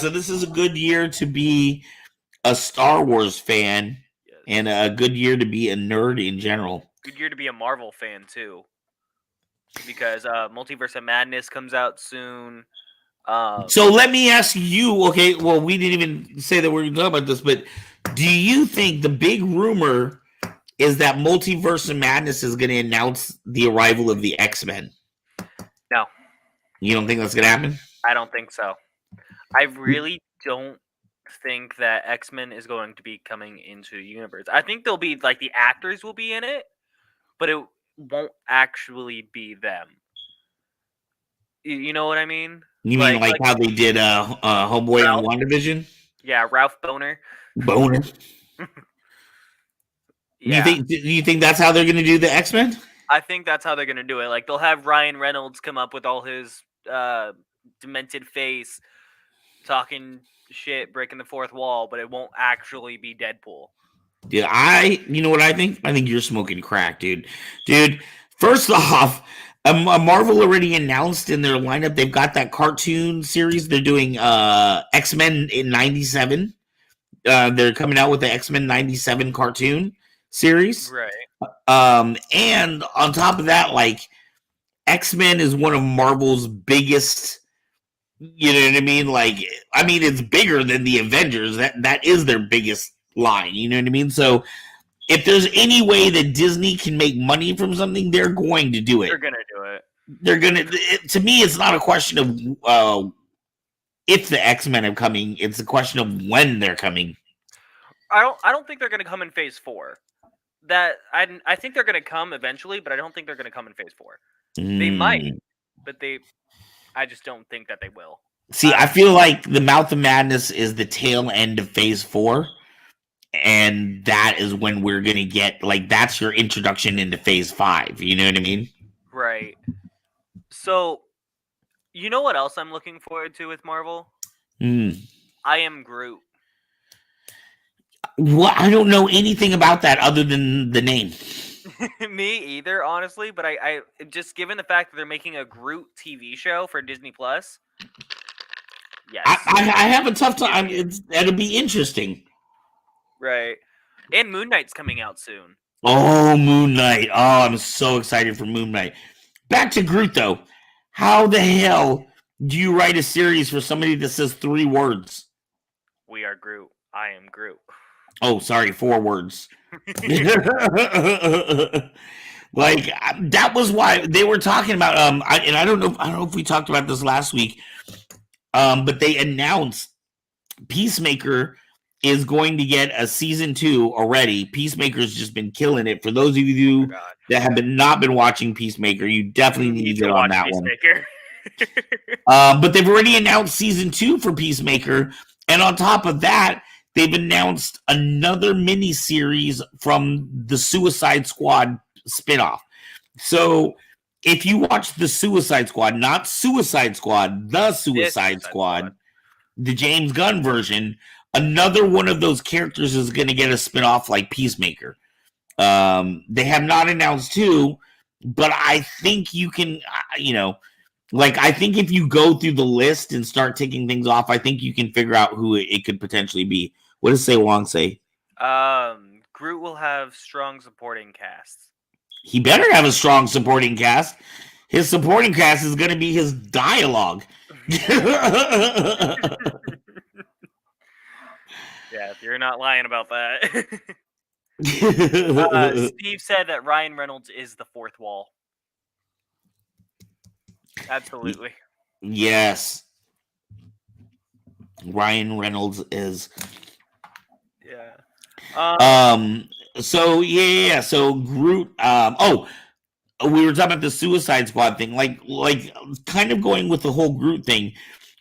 Speaker 3: this is a good year to be a Star Wars fan, yes, and a good year to be a nerd in general.
Speaker 2: Good year to be a Marvel fan too, because Multiverse of Madness comes out soon.
Speaker 3: So let me ask you. Okay, well, we didn't even say that we're going to talk about this, but do you think the big rumor is that Multiverse of Madness is going to announce the arrival of the X-Men?
Speaker 2: No.
Speaker 3: You don't think that's going to happen?
Speaker 2: I don't think so. I really don't think that X-Men is going to be coming into the universe. I think they'll be, like, the actors will be in it, but it won't actually be them. You know what I mean?
Speaker 3: You mean like how they did Homeboy on WandaVision?
Speaker 2: Yeah, Ralph Boner.
Speaker 3: Boner.
Speaker 2: Yeah.
Speaker 3: Do you think that's how they're going to do the X-Men?
Speaker 2: I think that's how they're going to do it. Like, they'll have Ryan Reynolds come up with all his demented face, talking shit, breaking the fourth wall, but it won't actually be Deadpool.
Speaker 3: Yeah, you know what I think? I think you're smoking crack, dude. Dude, first off, Marvel already announced in their lineup they've got that cartoon series. They're doing X-Men in 97. They're coming out with the X-Men 97 cartoon series.
Speaker 2: Right.
Speaker 3: And on top of that, like, X-Men is one of Marvel's biggest, you know what I mean? Like, I mean, it's bigger than the Avengers. That is their biggest line, you know what I mean? So if there's any way that Disney can make money from something, they're going to do it.
Speaker 2: They're going to do it.
Speaker 3: They're going to, to me, it's not a question of if the X-Men are coming. It's a question of when they're coming.
Speaker 2: I don't think they're going to come in Phase 4. I think they're going to come eventually, but I don't think they're going to come in Phase 4. They might, but I just don't think that they will.
Speaker 3: See, I feel like the Mouth of Madness is the tail end of Phase 4, and that is when we're gonna get like that's your introduction into Phase 5. You know what I mean?
Speaker 2: Right. So, you know what else I'm looking forward to with Marvel?
Speaker 3: Hmm.
Speaker 2: I Am Groot.
Speaker 3: What? I don't know anything about that other than the name.
Speaker 2: Me either, honestly. But I just given the fact that they're making a Groot TV show for Disney Plus. Yes.
Speaker 3: I have a tough time. It'll be interesting.
Speaker 2: Right. And Moon Knight's coming out soon.
Speaker 3: Oh, Moon Knight. Oh, I'm so excited for Moon Knight. Back to Groot, though. How the hell do you write a series for somebody that says 3 words?
Speaker 2: We are Groot. I am Groot.
Speaker 3: Oh, sorry, 4 words. Like that was why they were talking about. I don't know if we talked about this last week. But they announced Peacemaker is going to get a season 2 already. Peacemaker's just been killing it. For those of you that have not been watching Peacemaker, you definitely need to get on that Peacemaker. One. But they've already announced season 2 for Peacemaker, and on top of that, they've announced another mini series from the Suicide Squad spinoff. So if you watch the Suicide Squad, not Suicide Squad, the Suicide Squad, the James Gunn version, another one of those characters is going to get a spinoff like Peacemaker. They have not announced who, but I think you can, I think if you go through the list and start taking things off, I think you can figure out who it could potentially be. What does Say Wong say?
Speaker 2: Groot will have strong supporting casts.
Speaker 3: He better have a strong supporting cast. His supporting cast is going to be his dialogue.
Speaker 2: Yeah, you're not lying about that. Steve said that Ryan Reynolds is the fourth wall. Absolutely.
Speaker 3: Yes. Ryan Reynolds is.
Speaker 2: Yeah.
Speaker 3: So yeah. So Groot. We were talking about the Suicide Squad thing, like kind of going with the whole Groot thing.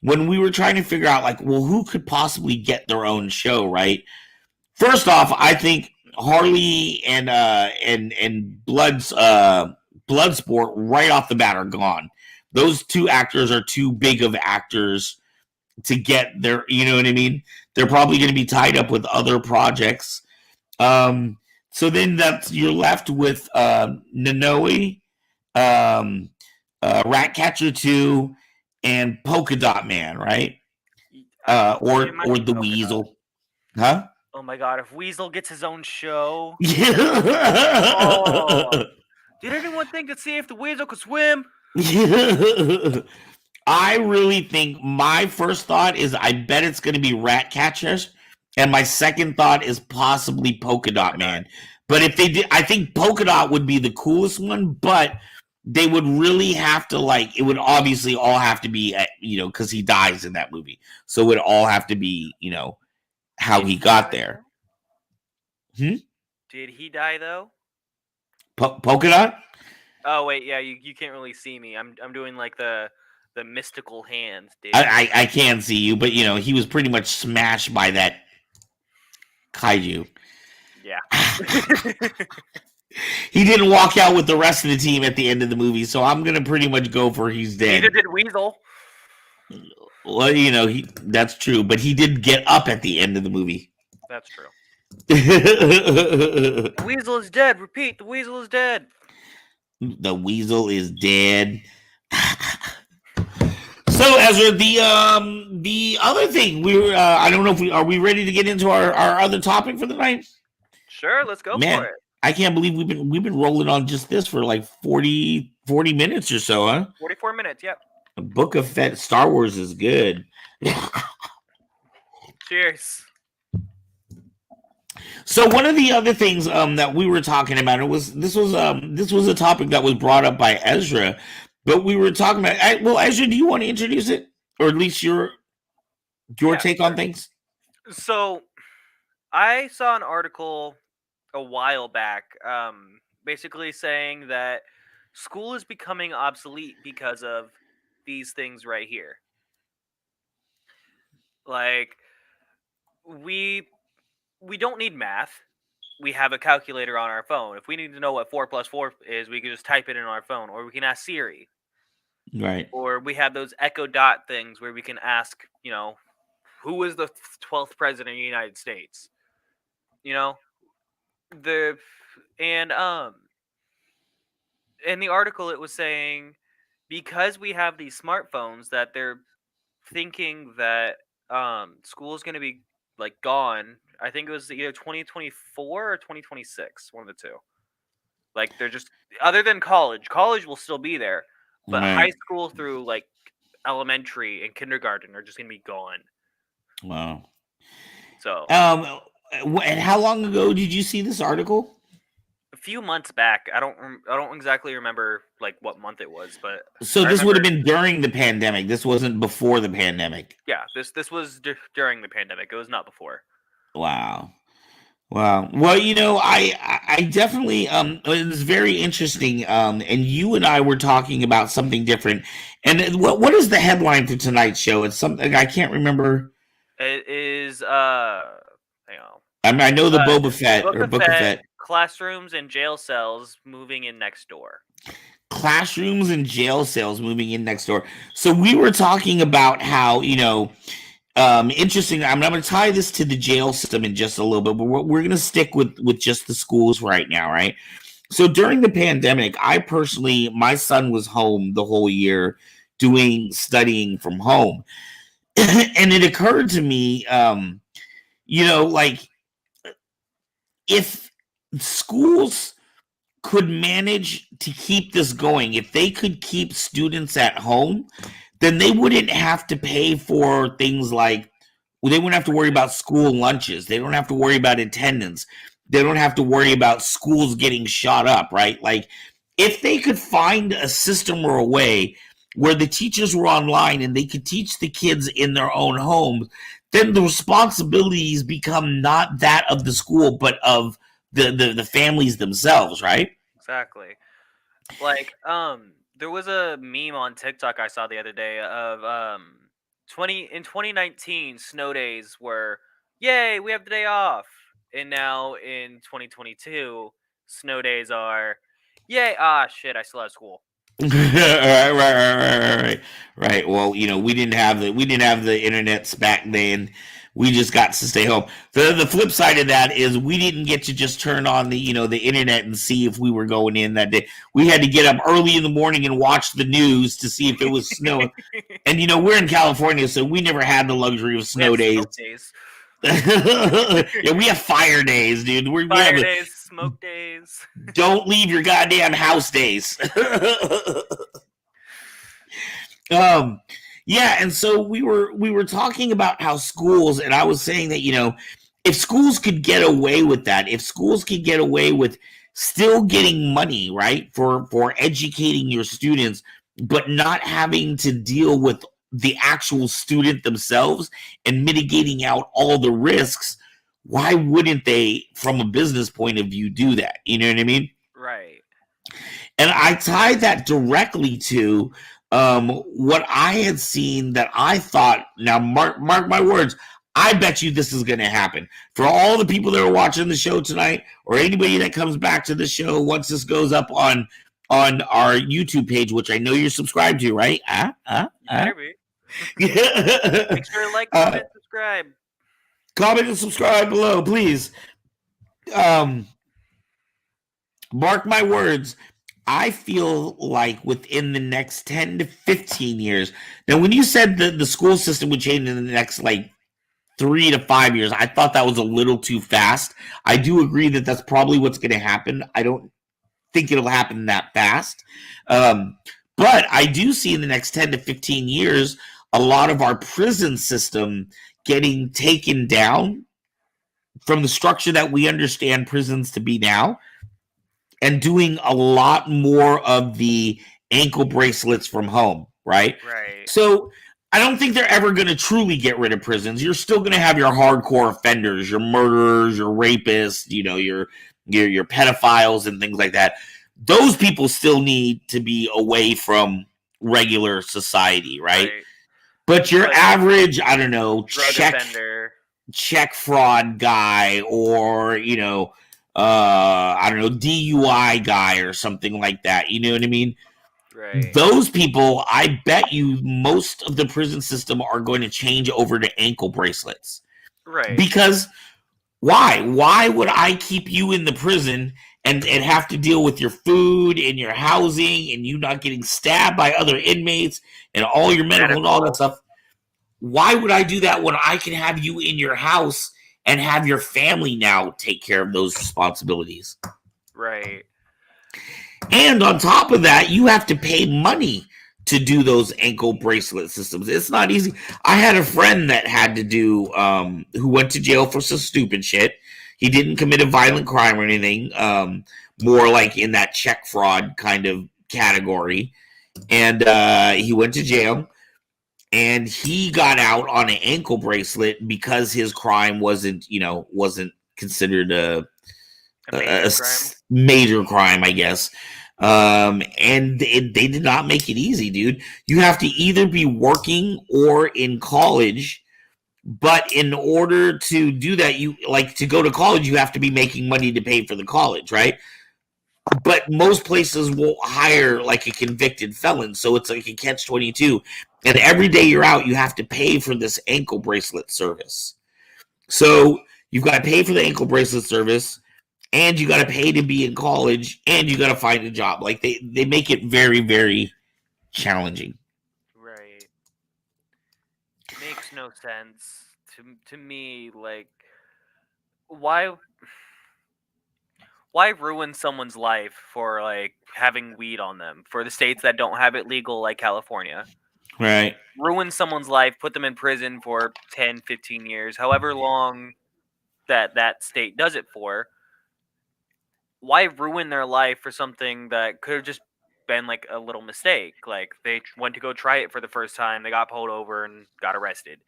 Speaker 3: When we were trying to figure out, like, well, who could possibly get their own show, right? First off, I think Harley and Bloodsport right off the bat are gone. Those 2 actors are too big of actors to get their, you know what I mean? They're probably going to be tied up with other projects. So then you're left with Nanoe, Ratcatcher 2, and Polka Dot Man, right? Or the Weasel. Huh?
Speaker 2: Oh my god, if Weasel gets his own show.
Speaker 3: Did
Speaker 2: anyone think to see if the Weasel could swim?
Speaker 3: I really think my first thought is I bet it's going to be Ratcatchers, and my second thought is possibly Polka Dot Man. But if they did, I think Polka Dot would be the coolest one, but they would really have to, it would obviously all have to be, because he dies in that movie. So it would all have to be, how he got there.
Speaker 2: Did he die, though?
Speaker 3: Polka Dot?
Speaker 2: Oh, wait, yeah, you can't really see me. I'm doing, the mystical hands, dude.
Speaker 3: I can't see you, but, he was pretty much smashed by that kaiju.
Speaker 2: Yeah.
Speaker 3: He didn't walk out with the rest of the team at the end of the movie, so I'm going to pretty much go for he's dead.
Speaker 2: Neither did Weasel.
Speaker 3: Well, that's true, but he did get up at the end of the movie.
Speaker 2: That's true. The Weasel is dead. Repeat, the Weasel is dead.
Speaker 3: The Weasel is dead. So, Ezra, the other thing I don't know if are we ready to get into our other topic for the night?
Speaker 2: Sure, let's go for it.
Speaker 3: I can't believe we've been rolling on just this for 40 minutes or so, huh?
Speaker 2: 44 minutes, yep.
Speaker 3: The Book of Fett, Star Wars is good.
Speaker 2: Cheers.
Speaker 3: So one of the other things that we were talking about, this was a topic that was brought up by Ezra, but we were talking about. Ezra, do you want to introduce it, or at least your take on things?
Speaker 2: So, I saw an article a while back, basically saying that school is becoming obsolete because of these things right here. We we don't need math. We have a calculator on our phone. If we need to know what 4 plus 4 is, we can just type it in our phone, or we can ask Siri.
Speaker 3: Right.
Speaker 2: Or we have those Echo Dot things where we can ask, who was the 12th president of the United States? And in the article it was saying because we have these smartphones that they're thinking that school is going to be like gone. I think it was either 2024 or 2026, one of the two. Like they're just other than college will still be there, but
Speaker 3: Right.
Speaker 2: high school through like elementary and kindergarten are just going to be gone.
Speaker 3: Wow.
Speaker 2: So,
Speaker 3: and how long ago did you see this article?
Speaker 2: a few months back. I don't exactly remember like what month it was, but
Speaker 3: so this would have been during the pandemic. This wasn't before the pandemic.
Speaker 2: Yeah, this was during the pandemic. It was not before.
Speaker 3: Wow. Well, I definitely it was very interesting. And you and I were talking about something different. And what is the headline for tonight's show? It's something I can't remember.
Speaker 2: It is hang on.
Speaker 3: I know the Boba Fett or Book of Fett.
Speaker 2: Classrooms and jail cells moving in next door.
Speaker 3: Classrooms and jail cells moving in next door. So we were talking about how, interesting. I'm going to tie this to the jail system in just a little bit, but we're going to stick with just the schools right now, right? So during the pandemic, my son was home the whole year studying from home. And it occurred to me, if schools could manage to keep this going, if they could keep students at home, then they wouldn't have to pay for things like, they wouldn't have to worry about school lunches. They don't have to worry about attendance. They don't have to worry about schools getting shot up, right? Like, if they could find a system or a way where the teachers were online and they could teach the kids in their own homes, then the responsibilities become not that of the school, but of the families themselves, right?
Speaker 2: Exactly. Like, there was a meme on TikTok I saw the other day of in 2019 snow days were, yay, we have the day off. And now in 2022, snow days are, yay, shit, I still have school.
Speaker 3: Right. Well, we didn't have the internets back then. We just got to stay home. The flip side of that is we didn't get to just turn on the internet and see if we were going in that day. We had to get up early in the morning and watch the news to see if it was snowing. And we're in California, so we never had the luxury of snow days. Yeah, we have fire days, dude.
Speaker 2: Fire days, smoke days.
Speaker 3: Don't leave your goddamn house days. Yeah, and so we were talking about how schools, and I was saying that if schools could get away with that, if schools could get away with still getting money, right, for educating your students, but not having to deal with the actual student themselves and mitigating out all the risks, why wouldn't they, from a business point of view, do that? You know what I mean?
Speaker 2: Right.
Speaker 3: And I tie that directly to what I had seen that I thought, now mark my words, I bet you this is going to happen. For all the people that are watching the show tonight, or anybody that comes back to the show once this goes up on our YouTube page, which I know you're subscribed to, right?
Speaker 2: Make sure to like, comment, subscribe.
Speaker 3: Comment and subscribe below, please. Mark my words, I feel like within the next 10 to 15 years, now when you said that the school system would change in the next 3 to 5 years, I thought that was a little too fast. I do agree that that's probably what's going to happen. I don't think it'll happen that fast. But I do see in the next 10 to 15 years, a lot of our prison system getting taken down from the structure that we understand prisons to be now, and doing a lot more of the ankle bracelets from home, right?
Speaker 2: Right.
Speaker 3: So I don't think they're ever going to truly get rid of prisons. You're still going to have your hardcore offenders, your murderers, your rapists, your pedophiles and things like that. Those people still need to be away from regular society, right? But your average, I don't know,
Speaker 2: drug offender.
Speaker 3: check fraud guy or, I don't know, DUI guy or something like that. You know what I mean?
Speaker 2: Right.
Speaker 3: Those people, I bet you most of the prison system are going to change over to ankle bracelets.
Speaker 2: Right.
Speaker 3: Because why? Why would I keep you in the prison and have to deal with your food and your housing and you not getting stabbed by other inmates and all your medical and all that stuff? Why would I do that when I can have you in your house and have your family now take care of those responsibilities?
Speaker 2: Right.
Speaker 3: And on top of that, you have to pay money to do those ankle bracelet systems. It's not easy. I had a friend that had to do, who went to jail for some stupid shit. He didn't commit a violent crime or anything, more like in that check fraud kind of category. And he went to jail. And he got out on an ankle bracelet because his crime wasn't considered a major crime, I guess. And they did not make it easy, dude. You have to either be working or in college. But in order to do that, to go to college, you have to be making money to pay for the college, right? But most places won't hire like a convicted felon, so it's like a catch-22. And every day you're out, you have to pay for this ankle bracelet service. So you've got to pay for the ankle bracelet service, and you got to pay to be in college, and you got to find a job. Like they make it very, very challenging.
Speaker 2: Right. Makes no sense to me. Like, why ruin someone's life for like having weed on them for the states that don't have it legal, like California?
Speaker 3: Right.
Speaker 2: Ruin someone's life, put them in prison for 10, 15 years, however long that state does it for. Why ruin their life for something that could have just been like a little mistake? Like they went to go try it for the first time, they got pulled over and got arrested.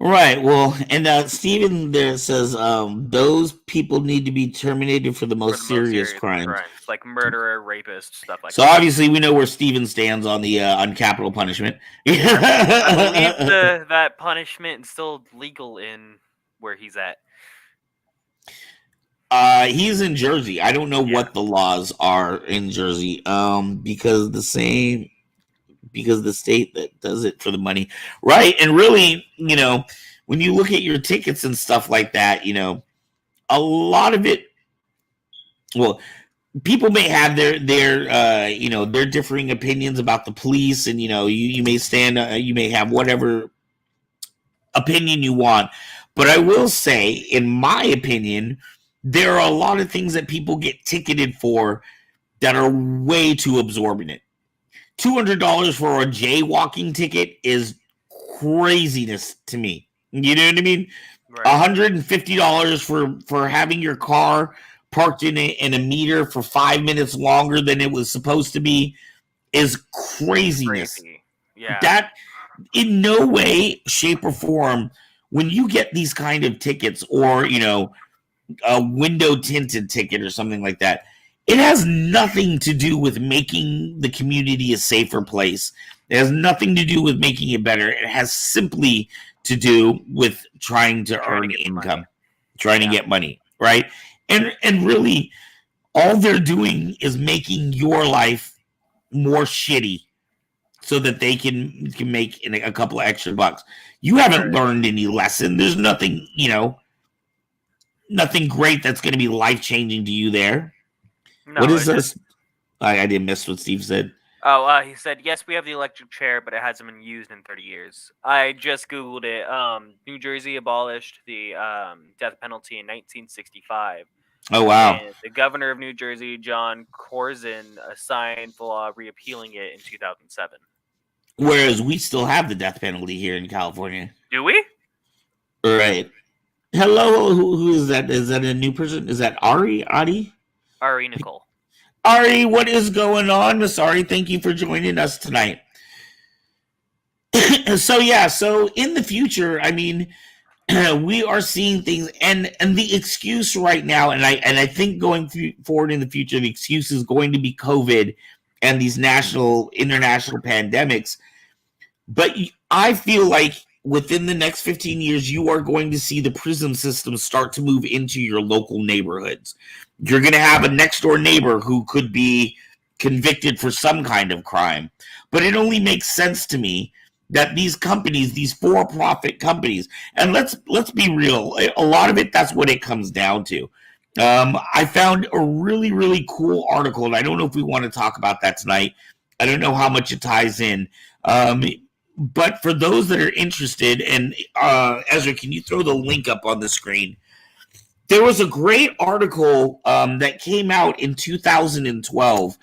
Speaker 3: Right. Well, and Steven there says those people need to be terminated for the most serious crimes,
Speaker 2: like murderer, rapist, stuff like
Speaker 3: that. So obviously, we know where Steven stands on the on capital punishment.
Speaker 2: I believe that punishment is still legal in where he's at.
Speaker 3: He's in Jersey. I don't know what the laws are in Jersey. Because the state that does it for the money, right? And really, when you look at your tickets and stuff like that, a lot of it, well, people may have their differing opinions about the police, and you may have whatever opinion you want, but I will say, in my opinion, there are a lot of things that people get ticketed for that are way too exorbitant. $200 for a jaywalking ticket is craziness to me. You know what I mean? Right. $150 for having your car parked in a meter for 5 minutes longer than it was supposed to be is craziness.
Speaker 2: Crazy. Yeah.
Speaker 3: That in no way, shape, or form, when you get these kind of tickets or, a window tinted ticket or something like that, it has nothing to do with making the community a safer place. It has nothing to do with making it better. It has simply to do with trying to earn income, trying to get money, right? And really, all they're doing is making your life more shitty so that they can make a couple of extra bucks. You haven't learned any lesson. There's nothing, nothing great that's going to be life-changing to you there.
Speaker 2: No,
Speaker 3: what is this? I didn't miss what Steve said.
Speaker 2: Oh, he said, yes, we have the electric chair, but it hasn't been used in 30 years. I just Googled it. New Jersey abolished the death penalty in 1965.
Speaker 3: Oh, wow.
Speaker 2: And the governor of New Jersey, John Corzine, signed the law repealing it in 2007.
Speaker 3: Whereas we still have the death penalty here in California.
Speaker 2: Do we?
Speaker 3: Right. Hello, who is that? Is that a new person? Is that Ari
Speaker 2: Nicole.
Speaker 3: Ari, what is going on, Miss Ari? Thank you for joining us tonight. So in the future, I mean, we are seeing things, and the excuse right now, and I think going forward in the future, the excuse is going to be COVID and these international pandemics. But I feel like within the next 15 years, you are going to see the prison system start to move into your local neighborhoods. You're going to have a next door neighbor who could be convicted for some kind of crime. But it only makes sense to me that these companies, these for-profit companies, and let's be real, a lot of it, that's what it comes down to. I found a really, really cool article, and I don't know if we want to talk about that tonight. I don't know how much it ties in. But for those that are interested, and Ezra, can you throw the link up on the screen? There was a great article that came out in 2012.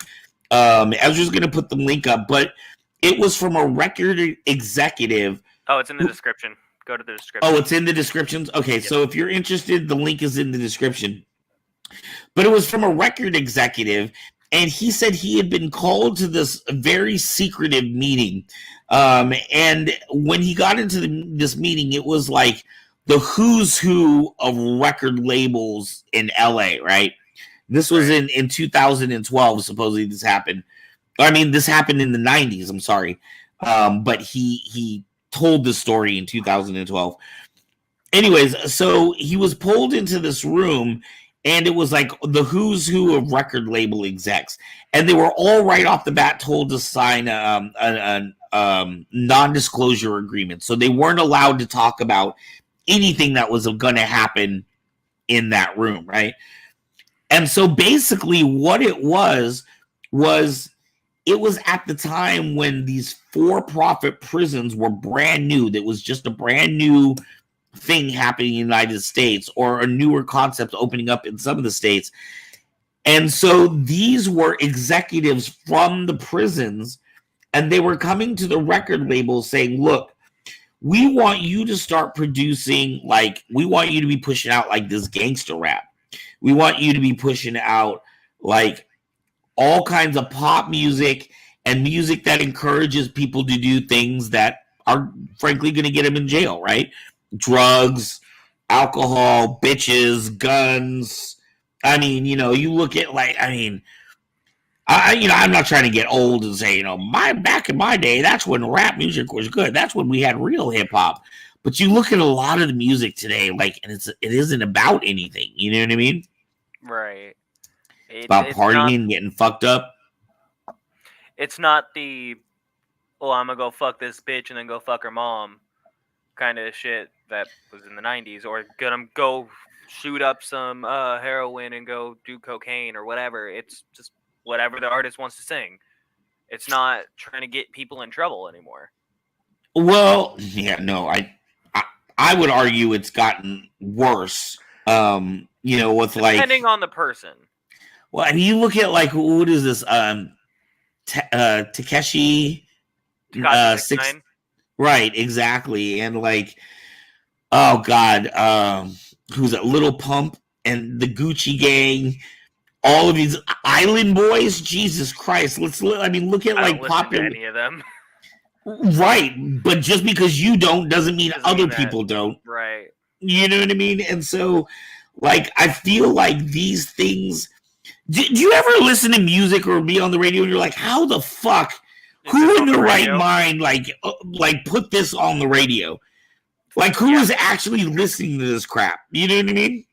Speaker 3: Ezra's going to put the link up, but it was from a record executive.
Speaker 2: Oh, it's in the description. Go to the description.
Speaker 3: Oh, it's in the descriptions? Okay, yep. So if you're interested, the link is in the description. But it was from a record executive, and he said he had been called to this very secretive meeting. And when he got into this meeting, it was like the who's who of record labels in LA, right? This was in 2012, supposedly this happened. I mean, this happened in the 90s, I'm sorry. But he told the story in 2012. Anyways, so he was pulled into this room, and it was like the who's who of record label execs. And they were all right off the bat told to sign a non-disclosure agreement. So they weren't allowed to talk about anything that was going to happen in that room, right? And so basically what it was it was at the time when these for-profit prisons were brand new. That was just a brand new thing happening in the United States, or a newer concept opening up in some of the states. And so these were executives from the prisons, and they were coming to the record labels saying, look, we want you to start producing, like, we want you to be pushing out like this gangster rap. We want you to be pushing out like all kinds of pop music and music that encourages people to do things that are frankly going to get them in jail, right? Drugs, alcohol, bitches, guns. I mean, you know, you look at like, I mean, I'm not trying to get old and say, back in my day, that's when rap music was good. That's when we had real hip hop. But you look at a lot of the music today, like, and it isn't about anything. You know what I mean?
Speaker 2: Right.
Speaker 3: It's about partying and getting fucked up.
Speaker 2: It's not the, I'm going to go fuck this bitch and then go fuck her mom kind of shit that was in the 90s, or gonna go shoot up some heroin and go do cocaine or whatever. It's just whatever the artist wants to sing. It's not trying to get people in trouble anymore.
Speaker 3: Well, yeah, no, I would argue it's gotten worse. With
Speaker 2: depending on the person.
Speaker 3: Well, I mean, you look at like, what is this? Takeshi 6 ix9ine. Right, exactly. And like, oh God, who's it? Little Pump and the Gucci Gang, all of these Island Boys. Jesus Christ! Look at like popular.
Speaker 2: Any of them,
Speaker 3: right? But just because you don't doesn't mean other people don't.
Speaker 2: Right.
Speaker 3: You know what I mean? And so, like, I feel like these things. Do you ever listen to music or be on the radio and you're like, how the fuck? Who in the right mind, like put this on the radio? Like, who is actually listening to this crap? You know what I mean?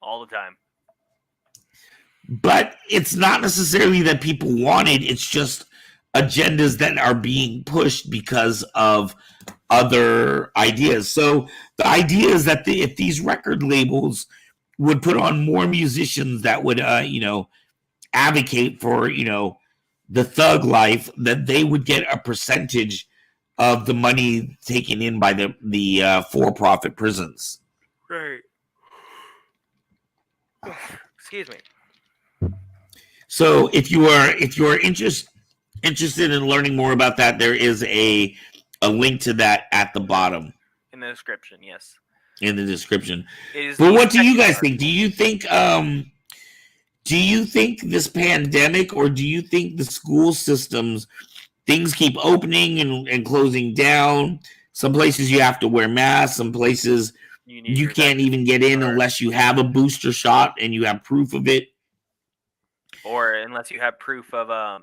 Speaker 2: All the time.
Speaker 3: But it's not necessarily that people want it. It's just agendas that are being pushed because of other ideas. So the idea is that if these record labels would put on more musicians that would, advocate for, the thug life, that they would get a percentage of the money taken in by the for-profit prisons.
Speaker 2: Right. Excuse me.
Speaker 3: So if you are interested in learning more about that, there is a link to that at the bottom.
Speaker 2: In the description, yes.
Speaker 3: In the description. But what do you guys think? Do you think this pandemic, or do you think the school systems, things keep opening and closing down? Some places you have to wear masks. Some places you can't even get in unless you have a booster shot and you have proof of it.
Speaker 2: Or unless you have proof of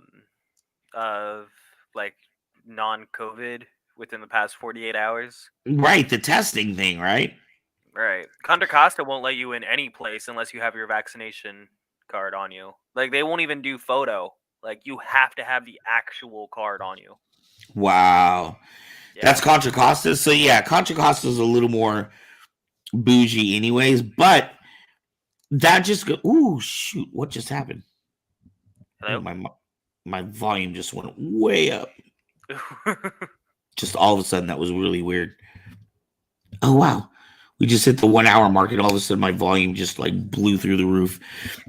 Speaker 2: like non-COVID within the past 48 hours.
Speaker 3: Right, the testing thing, right?
Speaker 2: Right. Contra Costa won't let you in any place unless you have your vaccination card on you. Like, they won't even do photo. Like, you have to have the actual card on you.
Speaker 3: Wow.
Speaker 2: Yeah.
Speaker 3: That's Contra Costa. So yeah, Contra Costa is a little more bougie anyways, but that just go, ooh, shoot, what just happened?
Speaker 2: Hello?
Speaker 3: Oh, my volume just went way up. Just all of a sudden, that was really weird. Oh wow, we just hit the 1 hour mark, and all of a sudden, my volume just like blew through the roof.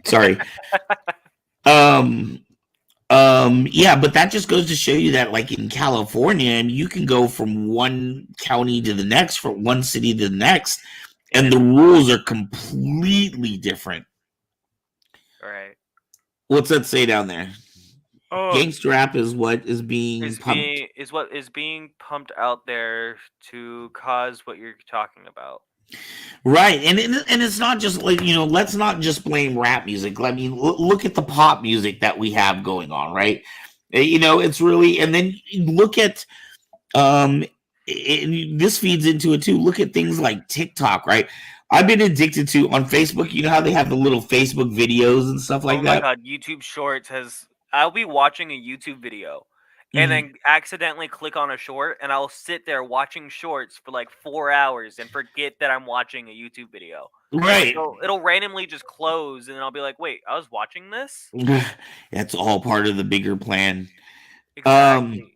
Speaker 3: Sorry. Yeah, but that just goes to show you that, like in California, you can go from one county to the next, from one city to the next, and the rules are completely different.
Speaker 2: Right.
Speaker 3: What's that say down there?
Speaker 2: Oh,
Speaker 3: Gangster rap is what is being pumped.
Speaker 2: is what is being pumped out there to cause what you're talking about.
Speaker 3: Right, and it's not just like, let's not just blame rap music. I mean, look at the pop music that we have going on, right? It's really, and then look at this feeds into it too. Look at things like TikTok, right? I've been addicted to on Facebook. You know how they have the little Facebook videos and stuff like that?
Speaker 2: Oh my god, YouTube Shorts I'll be watching a YouTube video and then accidentally click on a short, and I'll sit there watching shorts for like 4 hours and forget that I'm watching a YouTube video.
Speaker 3: Right.
Speaker 2: It'll randomly just close, and then I'll be like, wait, I was watching this?
Speaker 3: That's all part of the bigger plan.
Speaker 2: Exactly.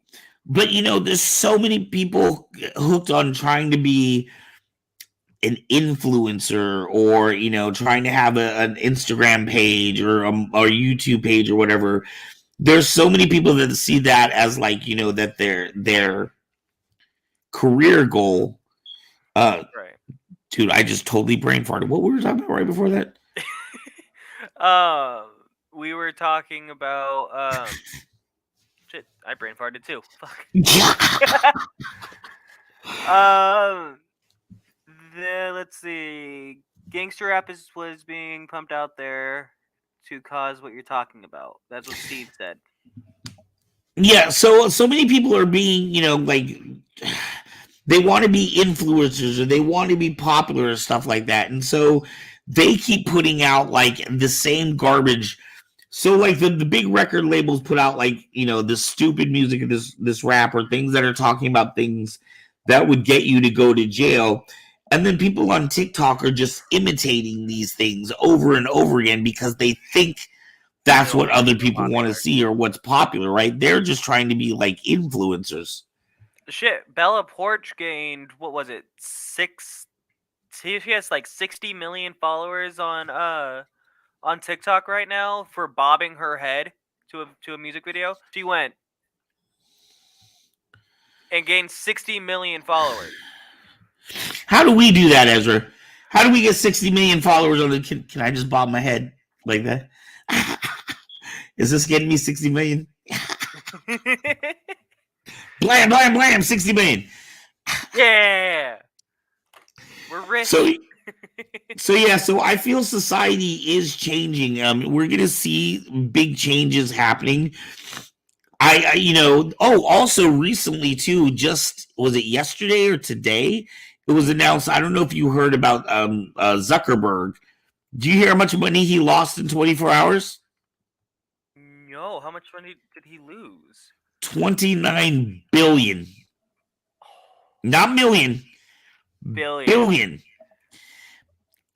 Speaker 3: But there's so many people hooked on trying to be an influencer, or trying to have an Instagram page or YouTube page or whatever. There's so many people that see that as like, that their career goal.
Speaker 2: Right.
Speaker 3: Dude, I just totally brain farted. What were we talking about right before that?
Speaker 2: We were talking about shit, I brain farted too. Fuck. Let's see. Gangster rap was being pumped out there to cause what you're talking about. That's what Steve said.
Speaker 3: Yeah, so many people are being, like, they want to be influencers or they want to be popular or stuff like that. And so they keep putting out like the same garbage. So like the big record labels put out like, this stupid music and this rap or things that are talking about things that would get you to go to jail. And then people on TikTok are just imitating these things over and over again because they think that's what other people want to see or what's popular, right? They're just trying to be like influencers.
Speaker 2: Shit, Bella Porch gained, what was it, she has like 60 million followers on TikTok right now for bobbing her head to a music video. She went and gained 60 million followers.
Speaker 3: How do we do that, Ezra? How do we get 60 million followers on the? Can I just bob my head like that? Is this getting me 60 million? Blam, blam, blam, 60 million.
Speaker 2: Yeah. We're rich.
Speaker 3: So I feel society is changing. We're gonna see big changes happening. Also recently too, just was it yesterday or today? It was announced. I don't know if you heard about Zuckerberg. Do you hear how much money he lost in 24 hours?
Speaker 2: No, how much money did he lose?
Speaker 3: 29 billion. Not million. Billion.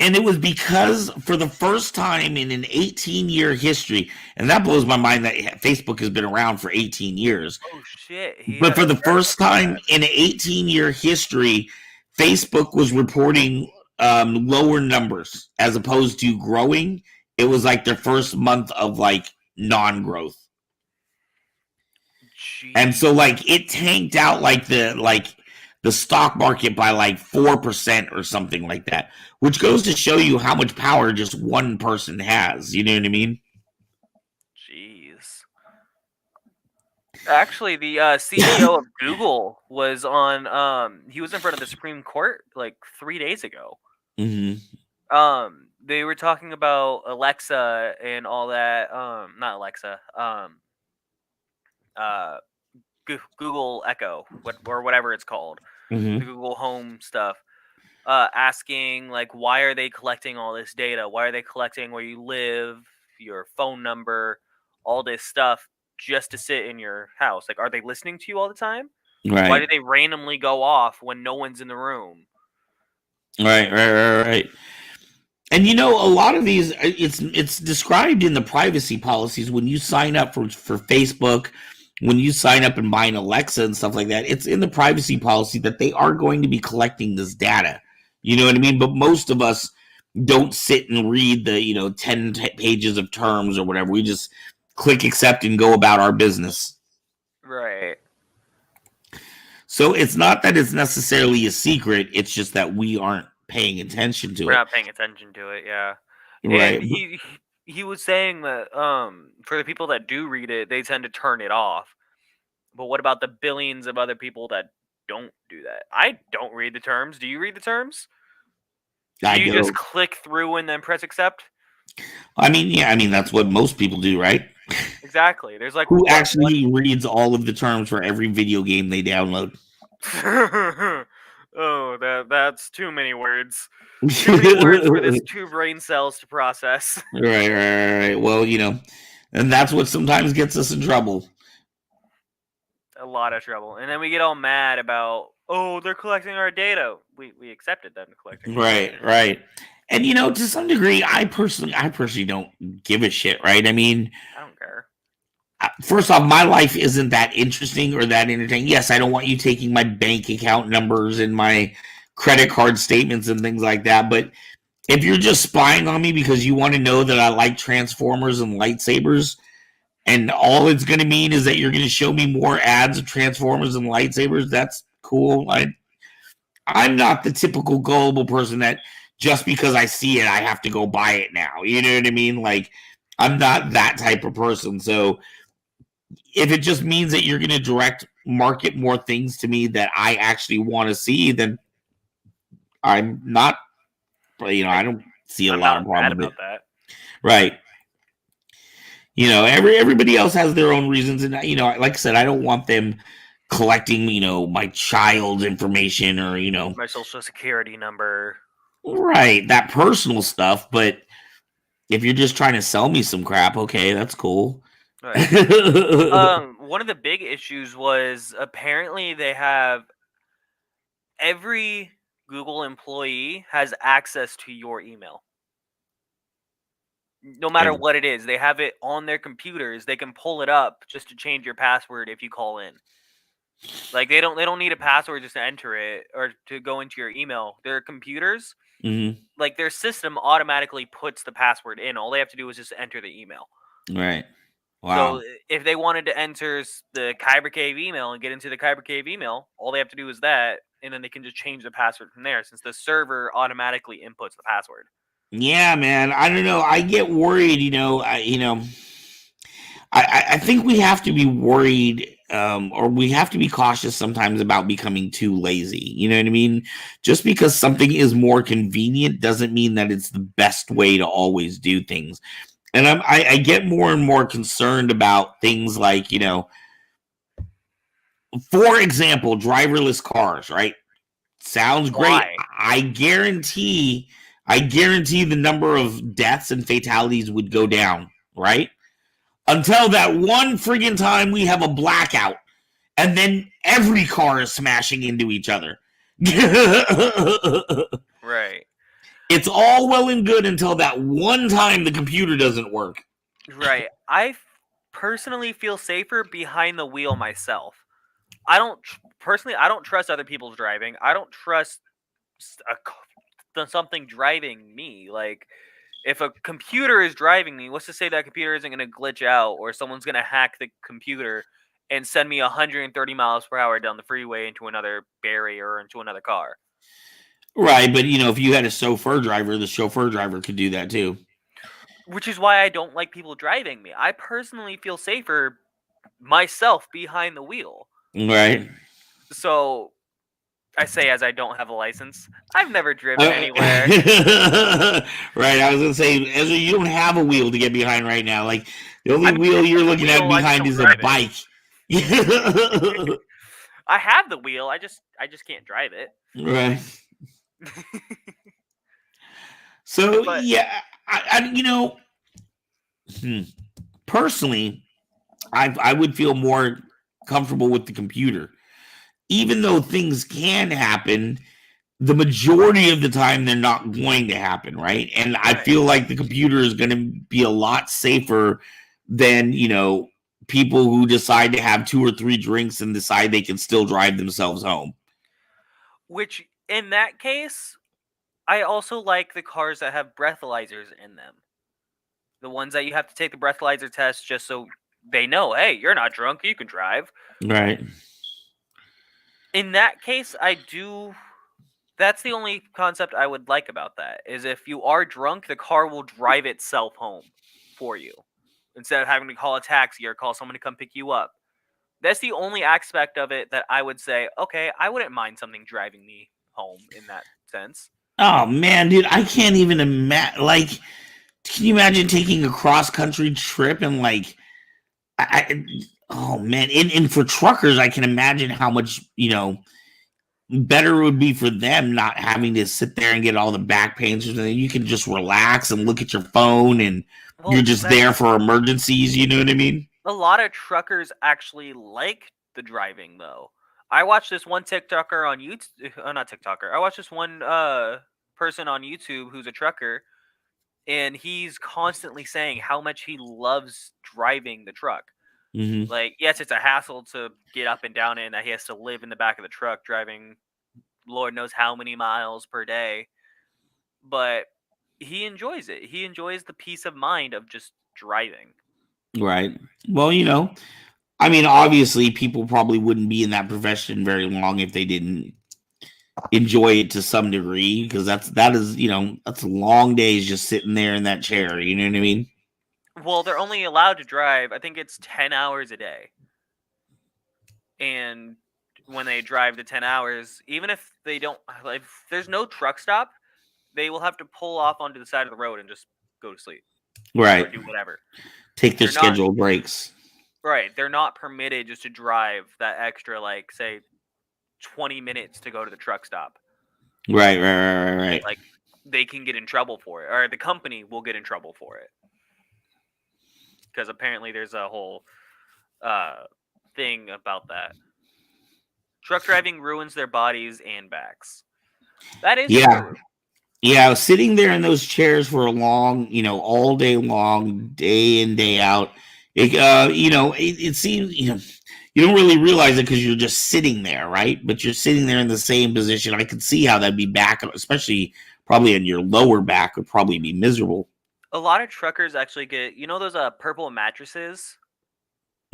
Speaker 3: And it was because for the first time in an 18-year history, and that blows my mind that Facebook has been around for 18 years.
Speaker 2: Oh, shit.
Speaker 3: But for the first time in an 18-year history, Facebook was reporting lower numbers as opposed to growing. It was like their first month of like non-growth. Jeez. And so like it tanked out like the stock market by like 4% or something like that, which goes to show you how much power just one person has. You know what I mean?
Speaker 2: Jeez. Actually, the CEO of Google was on. He was in front of the Supreme Court like 3 days ago.
Speaker 3: Mm-hmm.
Speaker 2: They were talking about Alexa and all that. Not Alexa. Google Echo, or whatever it's called,
Speaker 3: Mm-hmm.
Speaker 2: the Google Home stuff, asking like, why are they collecting all this data? Why are they collecting where you live, your phone number, all this stuff just to sit in your house? Like, are they listening to you all the time?
Speaker 3: Right.
Speaker 2: Why do they randomly go off when no one's in the room?
Speaker 3: Right. And a lot of these, it's described in the privacy policies when you sign up for Facebook, when you sign up and buy an Alexa and stuff like that. It's in the privacy policy that they are going to be collecting this data. You know what I mean? But most of us don't sit and read the 10 pages of terms or whatever. We just click accept and go about our business.
Speaker 2: Right.
Speaker 3: So it's not that it's necessarily a secret. It's just that we aren't paying attention to it.
Speaker 2: We're not paying attention to it, yeah.
Speaker 3: Right.
Speaker 2: And he was saying that for the people that do read it, they tend to turn it off. But what about the billions of other people that don't do that? I don't read the terms. Do you read the terms? Do you just click through and then press accept?
Speaker 3: I mean, that's what most people do, right?
Speaker 2: Exactly. There's like
Speaker 3: who actually reads all of the terms for every video game they download.
Speaker 2: Oh, that's too many words. Too many words for this 2 brain cells to process.
Speaker 3: Right. Well, and that's what sometimes gets us in trouble.
Speaker 2: A lot of trouble. And then we get all mad about, they're collecting our data. We accepted them collecting.
Speaker 3: Right. And to some degree, I personally don't give a shit, right? I mean,
Speaker 2: I don't care.
Speaker 3: First off, my life isn't that interesting or that entertaining. Yes, I don't want you taking my bank account numbers and my credit card statements and things like that. But if you're just spying on me because you want to know that I like Transformers and lightsabers, and all it's going to mean is that you're going to show me more ads of Transformers and lightsabers, that's cool. I'm not the typical gullible person that just because I see it, I have to go buy it now. You know what I mean? Like, I'm not that type of person. So if it just means that you're going to direct market more things to me that I actually want to see, then I'm not, I don't see a lot of problem with
Speaker 2: that.
Speaker 3: Right. Everybody else has their own reasons. And, like I said, I don't want them collecting, my child's information or,
Speaker 2: my social security number.
Speaker 3: Right. That personal stuff. But if you're just trying to sell me some crap, okay, that's cool.
Speaker 2: Right. One of the big issues was apparently they have every Google employee has access to your email. No matter what it is, they have it on their computers. They can pull it up just to change your password if you call in. Like they don't need a password just to enter it or to go into your email. Their computers, like their system automatically puts the password in. All they have to do is just enter the email.
Speaker 3: Right. Wow.
Speaker 2: So if they wanted to enter the Kyber Cave email and get into the Kyber Cave email, all they have to do is that, and then they can just change the password from there since the server automatically inputs the password.
Speaker 3: Yeah, man. I don't know. I get worried, I think we have to be worried or we have to be cautious sometimes about becoming too lazy. You know what I mean? Just because something is more convenient doesn't mean that it's the best way to always do things. And I get more and more concerned about things like, for example, driverless cars, right? Sounds great.
Speaker 2: Why?
Speaker 3: I guarantee the number of deaths and fatalities would go down, right? Until that one friggin' time we have a blackout, and then every car is smashing into each other.
Speaker 2: Right.
Speaker 3: It's all well and good until that one time the computer doesn't work.
Speaker 2: Right. I personally feel safer behind the wheel myself. I don't trust other people's driving. I don't trust something driving me. Like, if a computer is driving me, what's to say that computer isn't going to glitch out or someone's going to hack the computer and send me 130 miles per hour down the freeway into another barrier or into another car?
Speaker 3: Right, but if you had a chauffeur driver, the chauffeur driver could do that too.
Speaker 2: Which is why I don't like people driving me. I personally feel safer myself behind the wheel.
Speaker 3: Right.
Speaker 2: So I say as I don't have a license. I've never driven anywhere.
Speaker 3: Right, I was going to say, Ezra, you don't have a wheel to get behind right now. Like, the only wheel you're looking at behind is a bike.
Speaker 2: I have the wheel. I just can't drive it.
Speaker 3: Right. So
Speaker 2: But
Speaker 3: yeah, personally, I would feel more comfortable with the computer, even though things can happen. The majority of the time, they're not going to happen, right? And I
Speaker 2: right.
Speaker 3: feel like the computer is going to be a lot safer than people who decide to have 2 or 3 drinks and decide they can still drive themselves home.
Speaker 2: Which, in that case, I also like the cars that have breathalyzers in them. The ones that you have to take the breathalyzer test just so they know, hey, you're not drunk, you can drive.
Speaker 3: Right.
Speaker 2: In that case, that's the only concept I would like about that, is if you are drunk, the car will drive itself home for you, instead of having to call a taxi or call someone to come pick you up. That's the only aspect of it that I would say, okay, I wouldn't mind something driving me home in that sense.
Speaker 3: Oh man, dude, I can't even imagine. Like, can you imagine taking a cross country trip and oh man, and for truckers, I can imagine how much better it would be for them not having to sit there and get all the back pains. You can just relax and look at your phone, and you're just there for emergencies. You know what I mean?
Speaker 2: A lot of truckers actually like the driving, though. I watched this one TikToker on YouTube. Not TikToker. I watched this one person on YouTube who's a trucker, and he's constantly saying how much he loves driving the truck.
Speaker 3: Mm-hmm.
Speaker 2: Like, yes, it's a hassle to get up and down it, and that he has to live in the back of the truck driving Lord knows how many miles per day. But he enjoys it. He enjoys the peace of mind of just driving.
Speaker 3: Right. Well, I mean, obviously, people probably wouldn't be in that profession very long if they didn't enjoy it to some degree, because that's long days just sitting there in that chair. You know what I mean?
Speaker 2: Well, they're only allowed to drive, I think it's 10 hours a day. And when they drive the 10 hours, even if they don't, if there's no truck stop, they will have to pull off onto the side of the road and just go to sleep.
Speaker 3: Right.
Speaker 2: Or do whatever.
Speaker 3: Take their scheduled breaks.
Speaker 2: Right. They're not permitted just to drive that extra, say, 20 minutes to go to the truck stop.
Speaker 3: Right.
Speaker 2: Like, they can get in trouble for it, or the company will get in trouble for it. Because apparently there's a whole thing about that. Truck driving ruins their bodies and backs. That is true.
Speaker 3: Yeah, sitting there in those chairs for a long, all day long, day in, day out. It seems, you don't really realize it because you're just sitting there, right? But you're sitting there in the same position. I could see how that'd be back, especially probably on your lower back, would probably be miserable.
Speaker 2: A lot of truckers actually get, those purple mattresses?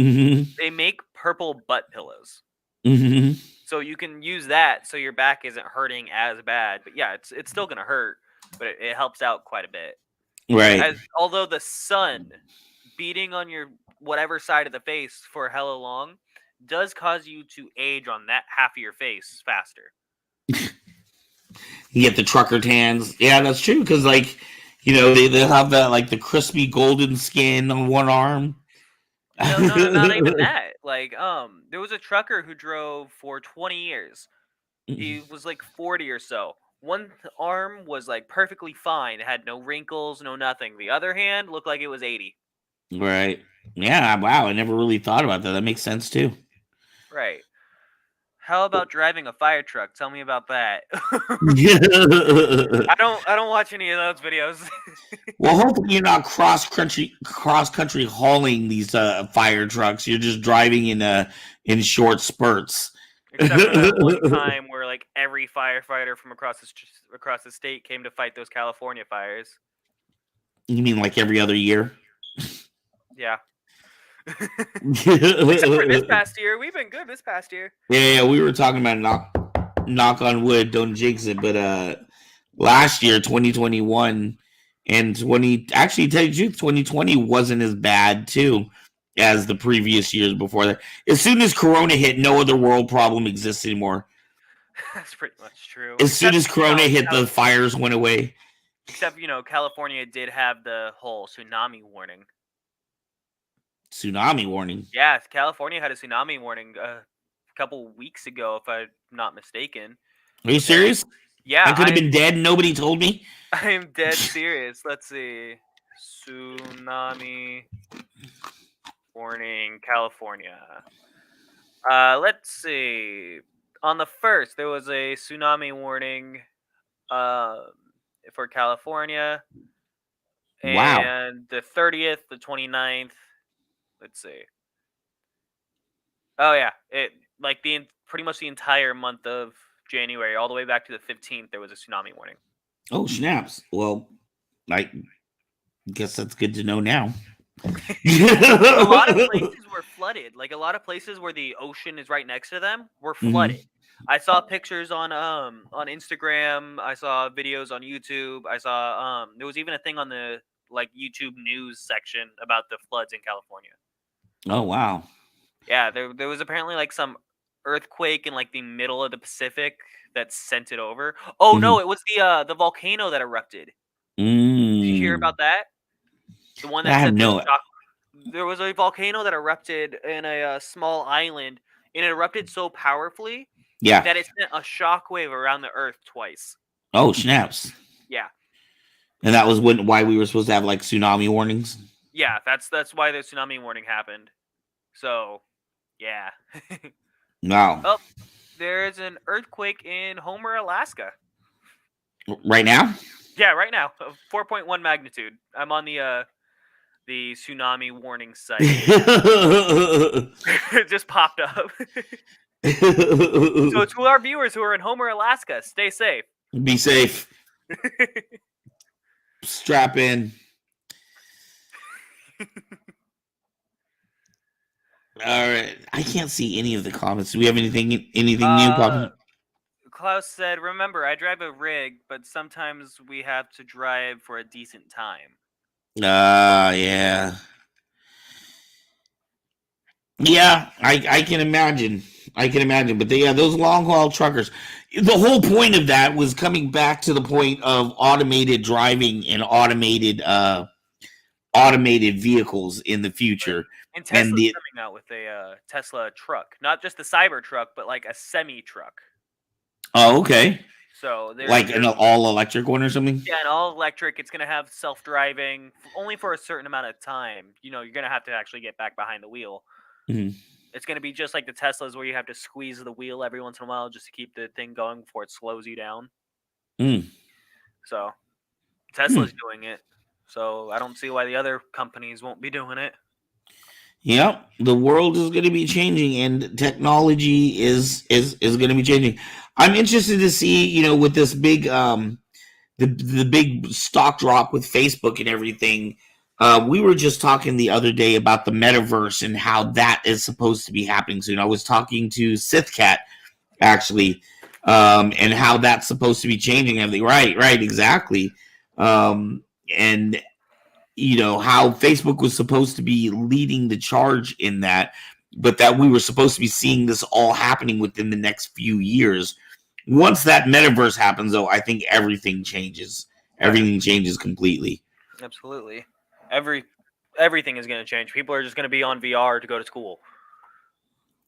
Speaker 3: Mm-hmm.
Speaker 2: They make purple butt pillows.
Speaker 3: Mm-hmm.
Speaker 2: So you can use that so your back isn't hurting as bad. But yeah, it's still going to hurt, but it helps out quite a bit.
Speaker 3: Right.
Speaker 2: Although the sun beating on your whatever side of the face for hella long does cause you to age on that half of your face faster.
Speaker 3: You get the trucker tans. Yeah, that's true. Because, they'll have that, the crispy golden skin on one arm.
Speaker 2: No, not even that. There was a trucker who drove for 20 years. He was 40 or so. One arm was perfectly fine. It had no wrinkles, no nothing. The other hand looked like it was 80.
Speaker 3: Right. Yeah, wow. I never really thought about that. That makes sense too.
Speaker 2: Right. How about driving a fire truck? Tell me about that. I don't watch any of those videos.
Speaker 3: Well, hopefully you're not cross country hauling these fire trucks. You're just driving in short spurts.
Speaker 2: Except for that one time where every firefighter from across the state came to fight those California fires.
Speaker 3: You mean every other year?
Speaker 2: Yeah. Except for this past year, we've been good this past year.
Speaker 3: Yeah, we were talking about knock on wood, don't jinx it, but last year, 2021, and actually, to tell you the truth, 2020 wasn't as bad too as the previous years before that. As soon as Corona hit, no other world problem exists anymore.
Speaker 2: That's pretty much true.
Speaker 3: As soon as Corona hit, the fires went away.
Speaker 2: Except, California did have the whole tsunami warning.
Speaker 3: Tsunami warning.
Speaker 2: Yeah, California had a tsunami warning a couple weeks ago, if I'm not mistaken.
Speaker 3: Are you serious?
Speaker 2: Yeah,
Speaker 3: I could have been dead. Nobody told me.
Speaker 2: I'm dead serious. Let's see. Tsunami warning, California. Let's see. On the 1st, there was a tsunami warning for California.
Speaker 3: Wow.
Speaker 2: And the 30th, the 29th, let's see. Oh yeah, pretty much the entire month of January, all the way back to the 15th, there was a tsunami warning.
Speaker 3: Oh snaps! Well, I guess that's good to know now.
Speaker 2: A lot of places were flooded. Like a lot of places where the ocean is right next to them were flooded. Mm-hmm. I saw pictures on Instagram. I saw videos on YouTube. I saw there was even a thing on the YouTube news section about the floods in California.
Speaker 3: Oh wow.
Speaker 2: Yeah, there was apparently some earthquake in the middle of the Pacific that sent it over. Oh no, it was the volcano that erupted. Did you hear about that? The one that sent there was a volcano that erupted in a small island, and it erupted so powerfully that it sent a shockwave around the Earth twice.
Speaker 3: Oh snaps!
Speaker 2: Yeah,
Speaker 3: and that was why we were supposed to have tsunami warnings.
Speaker 2: Yeah, that's why the tsunami warning happened. So, yeah.
Speaker 3: Wow.
Speaker 2: Oh, there's an earthquake in Homer, Alaska.
Speaker 3: Right now?
Speaker 2: Yeah, right now. 4.1 magnitude. I'm on the tsunami warning site. It just popped up. So to our viewers who are in Homer, Alaska, stay safe.
Speaker 3: Be safe. Strap in. All right. I can't see any of the comments. Do we have anything new popping?
Speaker 2: Klaus said, remember, I drive a rig, but sometimes we have to drive for a decent time.
Speaker 3: Yeah. Yeah, I can imagine. But those long haul truckers. The whole point of that was coming back to the point of automated driving and automated vehicles in the future.
Speaker 2: And Tesla's coming out with a Tesla truck, not just the Cyber truck, but a semi truck.
Speaker 3: Oh, okay.
Speaker 2: So
Speaker 3: an all electric one or something.
Speaker 2: Yeah, an all electric. It's gonna have self driving only for a certain amount of time. You're gonna have to actually get back behind the wheel.
Speaker 3: Mm-hmm.
Speaker 2: It's gonna be just like the Teslas, where you have to squeeze the wheel every once in a while just to keep the thing going before it slows you down. So Tesla's doing it. So I don't see why the other companies won't be doing it.
Speaker 3: Yep, the world is going to be changing, and technology is going to be changing. I'm interested to see, with this big, the big stock drop with Facebook and everything. We were just talking the other day about the metaverse and how that is supposed to be happening soon. I was talking to SithCat actually, and how that's supposed to be changing everything. Right, exactly. And how Facebook was supposed to be leading the charge in that, but that we were supposed to be seeing this all happening within the next few years. Once that metaverse happens, though, I think everything changes. Everything changes completely.
Speaker 2: Absolutely. Everything is going to change. People are just going to be on VR to go to school.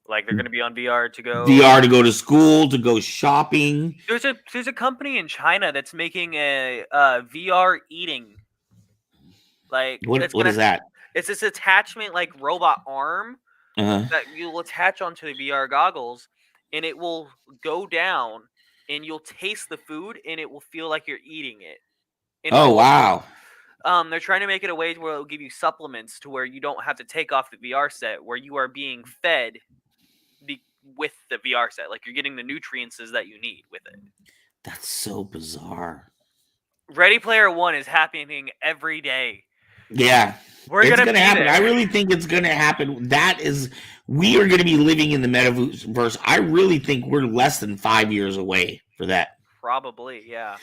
Speaker 2: They're going to be on VR to go
Speaker 3: to school, to go shopping.
Speaker 2: There's a company in China that's making a VR eating.
Speaker 3: What is that?
Speaker 2: It's this attachment robot arm that you'll attach onto the VR goggles, and it will go down, and you'll taste the food, and it will feel like you're eating it. And
Speaker 3: wow!
Speaker 2: They're trying to make it a way where it'll give you supplements to where you don't have to take off the VR set, where you are being fed with the VR set, you're getting the nutrients that you need with it.
Speaker 3: That's so bizarre.
Speaker 2: Ready Player One is happening every day.
Speaker 3: Yeah, it's going to happen. I really think it's going to happen. We are going to be living in the metaverse. I really think we're less than 5 years away for that.
Speaker 2: Probably, yeah.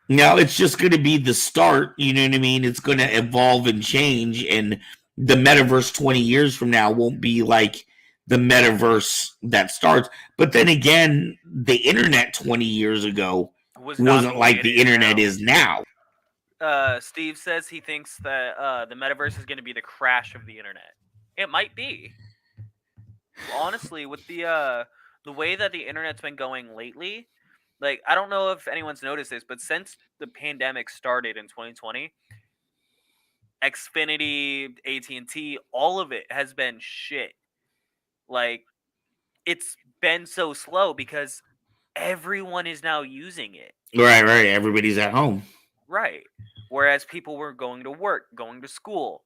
Speaker 3: No, it's just going to be the start. You know what I mean? It's going to evolve and change, and the metaverse 20 years from now won't be like the metaverse that starts. But then again, the internet 20 years ago wasn't like the internet is now.
Speaker 2: Steve says he thinks that the metaverse is going to be the crash of the internet. It might be. Honestly, with the way that the internet's been going lately, like I don't know if anyone's noticed this, but since the pandemic started in 2020, Xfinity, AT&T, all of it has been shit. Like it's been so slow because everyone is now using it.
Speaker 3: Right. Everybody's at home.
Speaker 2: Right. Whereas people were going to work, going to school.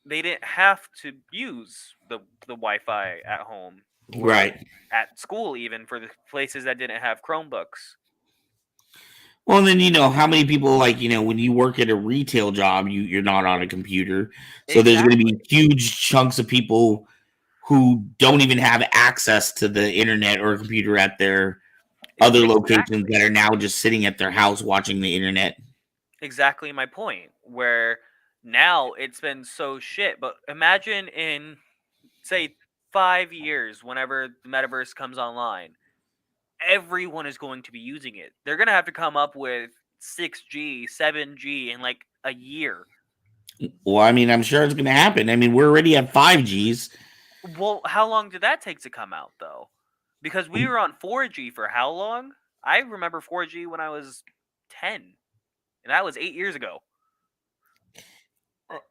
Speaker 2: They didn't have to use the Wi-Fi at home. Or
Speaker 3: Right.
Speaker 2: at school, even for the places that didn't have Chromebooks.
Speaker 3: Well, then how many people, like, when you work at a retail job, you're not on a computer, so there's going to be huge chunks of people who don't even have access to the internet or a computer at their other locations that are now just sitting at their house watching the internet.
Speaker 2: Exactly my point. Where now it's been so shit, but imagine in say 5 years, whenever the metaverse comes online, everyone is going to be using it. They're going to have to come up with 6G, 7G in like a year.
Speaker 3: Well, I mean, I'm sure it's going to happen. I mean, we're already at 5Gs.
Speaker 2: Well, how long did that take to come out, though? Because we were on 4G for how long? I remember 4G when I was 10, and that was 8 years ago.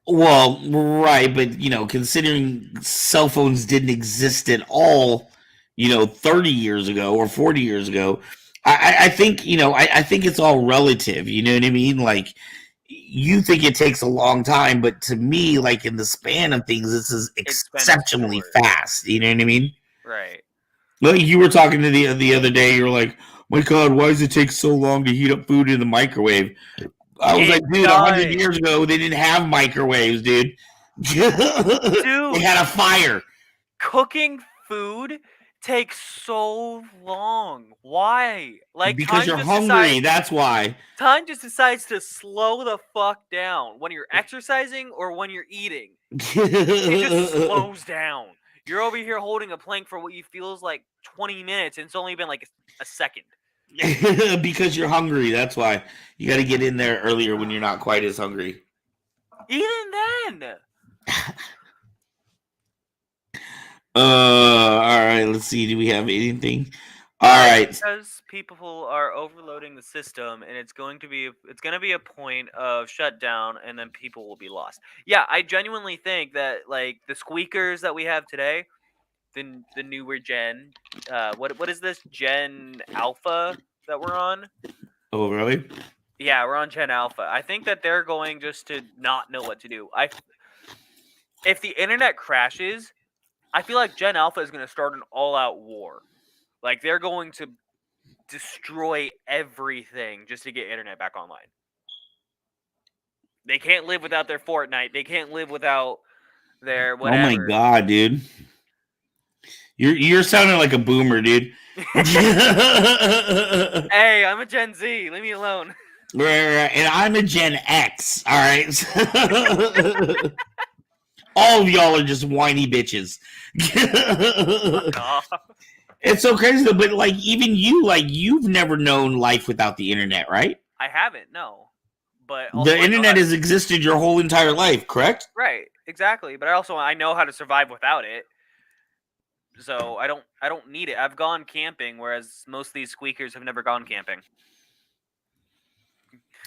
Speaker 3: Well, right, but considering cell phones didn't exist at all, 30 years ago or 40 years ago, I think I think it's all relative. You know what I mean? Like, you think it takes a long time, but to me, like, in the span of things, this is exceptionally fast. You know what I mean?
Speaker 2: Right.
Speaker 3: Like, you were talking to the other day. You were like, "My God, why does it take so long to heat up food in the microwave?" I was like, dude, 100 years ago, they didn't have microwaves, dude. Dude, they had a fire.
Speaker 2: Cooking food takes so long. Why? Like,
Speaker 3: because you're hungry. That's why.
Speaker 2: Time just decides to slow the fuck down when you're exercising or when you're eating. It just slows down. You're over here holding a plank for what you feel is like 20 minutes, and it's only been like a second.
Speaker 3: Because you're hungry. That's why. You got to get in there earlier when you're not quite as hungry.
Speaker 2: Even then.
Speaker 3: All right. Let's see. Do we have anything? All right.
Speaker 2: Because people are overloading the system, and it's going to be a point of shutdown, and then people will be lost. Yeah, I genuinely think that like the squeakers that we have today, the newer gen, what is this Gen Alpha that we're on?
Speaker 3: Oh, really?
Speaker 2: Yeah, we're on Gen Alpha. I think that they're going just to not know what to do. If the internet crashes, I feel like Gen Alpha is going to start an all-out war. Like, they're going to destroy everything just to get internet back online. They can't live without their Fortnite. They can't live without their whatever.
Speaker 3: Oh my God, dude. You're sounding like a boomer, dude.
Speaker 2: Hey, I'm a Gen Z. Leave me alone.
Speaker 3: Right. And I'm a Gen X. All right. All of y'all are just whiny bitches. It's so crazy though, but like even you, like you've never known life without the internet, right?
Speaker 2: I haven't, no. But
Speaker 3: the internet has existed your whole entire life, correct?
Speaker 2: Right, exactly. But I know how to survive without it. So I don't need it. I've gone camping, whereas most of these squeakers have never gone camping.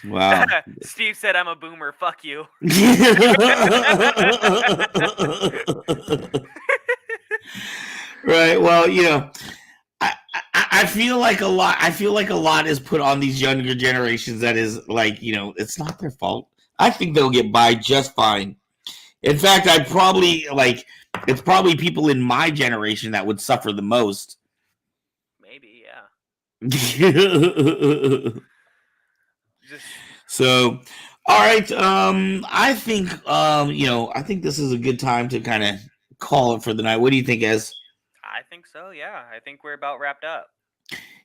Speaker 3: Wow.
Speaker 2: Steve said I'm a boomer. Fuck you.
Speaker 3: Right. Well, I feel like a lot. I feel like a lot is put on these younger generations. That is like, it's not their fault. I think they'll get by just fine. In fact, it's probably people in my generation that would suffer the most.
Speaker 2: Maybe, yeah.
Speaker 3: So, all right. I think I think this is a good time to kind of call it for the night. What do you think, Ez?
Speaker 2: I think so. Yeah, I think we're about wrapped up.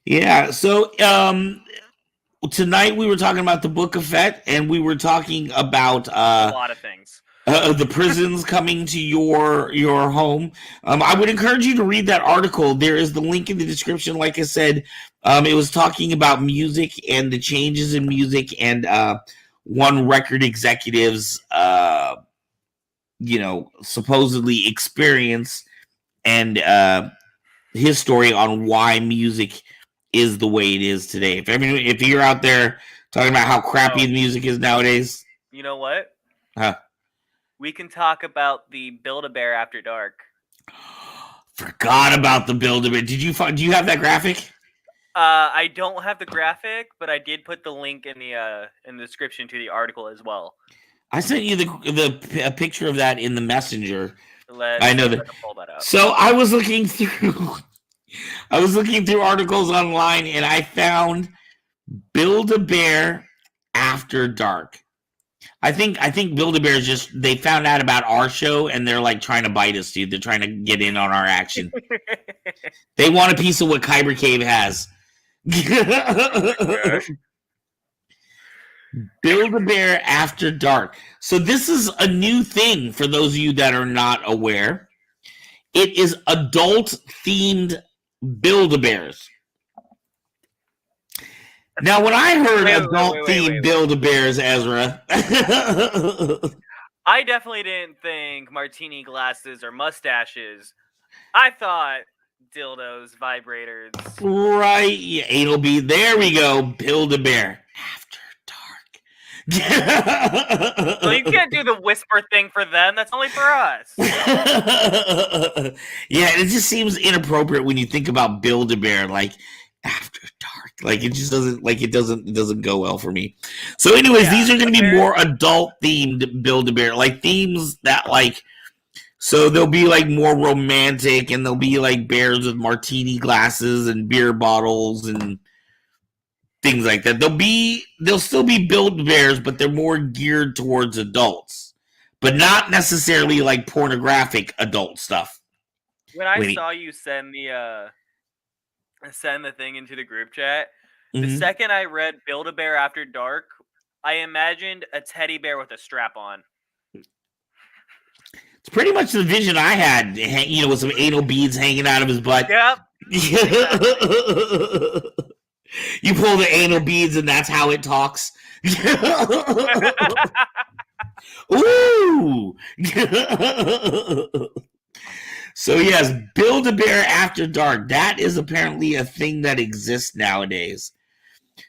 Speaker 3: Yeah. So, tonight we were talking about the Book of Fett, and we were talking about
Speaker 2: a lot of things.
Speaker 3: The prisons coming to your home. I would encourage you to read that article. There is the link in the description. Like I said, it was talking about music and the changes in music and One Record executives supposedly experience and his story on why music is the way it is today. If you're out there talking about how crappy the music is nowadays,
Speaker 2: you know what?
Speaker 3: Huh?
Speaker 2: We can talk about the Build-A-Bear After Dark.
Speaker 3: Forgot about the Build-A-Bear. Do you have that graphic?
Speaker 2: I don't have the graphic, but I did put the link in the description to the article as well.
Speaker 3: I sent you a picture of that in the messenger.
Speaker 2: I know that. Pull that up.
Speaker 3: So I was looking through articles online, and I found Build-A-Bear After Dark. I think Build-A-Bear is just, they found out about our show and they're like trying to bite us, dude. They're trying to get in on our action. They want a piece of what Kyber Cave has. Build-A-Bear After Dark. So this is a new thing for those of you that are not aware. It is adult-themed Build-A-Bears. Now, when I heard adult-themed Build-A-Bears, Ezra,
Speaker 2: I definitely didn't think martini glasses or mustaches. I thought dildos, vibrators.
Speaker 3: Right, anal bead. There we go. Build-A-Bear After Dark.
Speaker 2: Well, you can't do the whisper thing for them. That's only for us.
Speaker 3: Yeah, it just seems inappropriate when you think about Build-A-Bear, like After Dark. Like it just doesn't go well for me. So, anyways, these are going to be more adult themed Build-A-Bear, like themes that so they'll be like more romantic, and they'll be like bears with martini glasses and beer bottles and things like that. They'll still be Build-A-Bears, but they're more geared towards adults, but not necessarily like pornographic adult stuff.
Speaker 2: When I saw you send the thing into the group chat, the second I read Build-A-Bear After Dark, I imagined a teddy bear with a strap on.
Speaker 3: It's pretty much the vision I had, with some anal beads hanging out of his butt.
Speaker 2: Yep.
Speaker 3: You pull the anal beads and that's how it talks. Ooh. So yes, Build-A-Bear After Dark. That is apparently a thing that exists nowadays.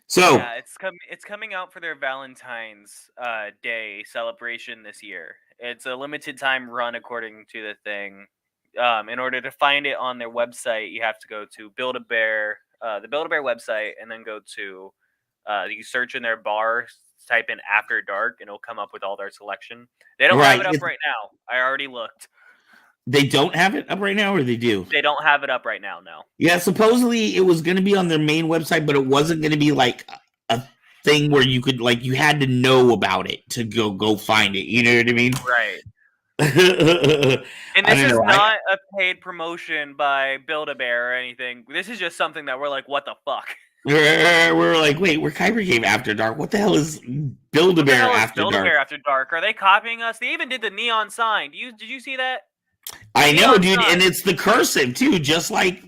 Speaker 3: So
Speaker 2: yeah, it's coming out for their Valentine's Day celebration this year. It's a limited time run according to the thing. In order to find it on their website, you have to go to Build-A-Bear, the Build-A-Bear website, and then go to you search in their bar, type in After Dark, and it'll come up with all their selection. They don't have it up right now. I already looked.
Speaker 3: They don't have it up right now, or they do?
Speaker 2: They don't have it up right now, no.
Speaker 3: Yeah, supposedly it was going to be on their main website, but it wasn't going to be like a thing where you could, you had to know about it to go find it. You know what I mean?
Speaker 2: Right. And this is not a paid promotion by Build-A-Bear or anything. This is just something that we're like, what the fuck?
Speaker 3: We're like, wait, we're Kyber Cave After Dark. What the hell is Build-A-Bear After Dark?
Speaker 2: Build-A-Bear After Dark. Are they copying us? They even did the neon sign. Did you see that?
Speaker 3: I know, dude, and it's the cursive too. Just like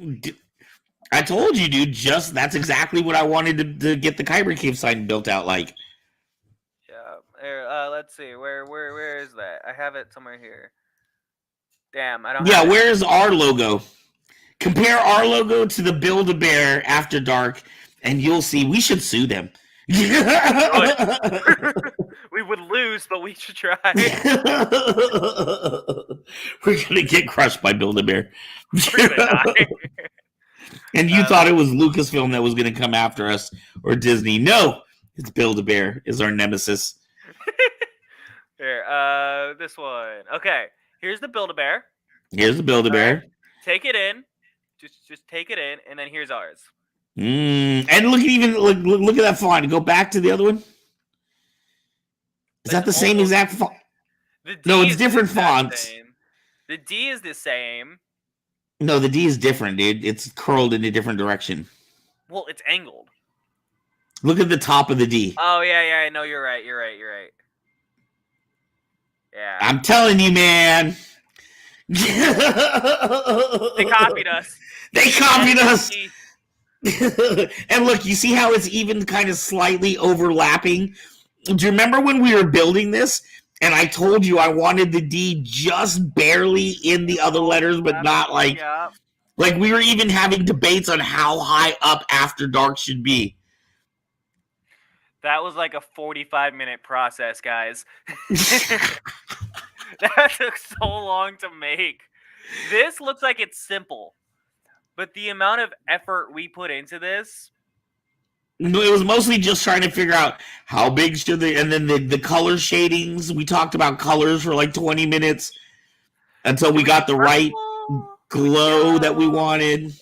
Speaker 3: I told you, dude. That's exactly what I wanted to get the Kyber Cave sign built out like.
Speaker 2: Yeah. Let's see. Where is that? I have it somewhere here. Damn, I don't.
Speaker 3: Yeah, where is our logo? Compare our logo to the Build-A-Bear After Dark, and you'll see. We should sue them.
Speaker 2: We would lose, but we should try.
Speaker 3: We're gonna get crushed by Build-A-Bear. And you thought it was Lucasfilm that was gonna come after us, or Disney? No, it's Build-A-Bear is our nemesis.
Speaker 2: Here, this one. Okay, here's the Build-A-Bear.
Speaker 3: Here's the Build-A-Bear.
Speaker 2: Right. Take it in. Just take it in, and then here's ours.
Speaker 3: And look at that font. Go back to the other one. Is that the same exact font? No, it's different fonts.
Speaker 2: The D is the same.
Speaker 3: No, the D is different, dude. It's curled in a different direction.
Speaker 2: Well, it's angled.
Speaker 3: Look at the top of the D.
Speaker 2: Oh, yeah. No, you're right. Yeah.
Speaker 3: I'm telling you, man.
Speaker 2: They copied us.
Speaker 3: They copied us. And look, you see how it's even kind of slightly overlapping? Do you remember when we were building this And I told you I wanted the D just barely in the other letters, but not like...
Speaker 2: Yeah.
Speaker 3: Like, we were even having debates on how high up After Dark should be.
Speaker 2: That was like a 45-minute process, guys. That took so long to make. This looks like it's simple, but the amount of effort we put into this...
Speaker 3: No, it was mostly just trying to figure out how big should they... And then the color shadings. We talked about colors for like 20 minutes until we got the right glow that we wanted.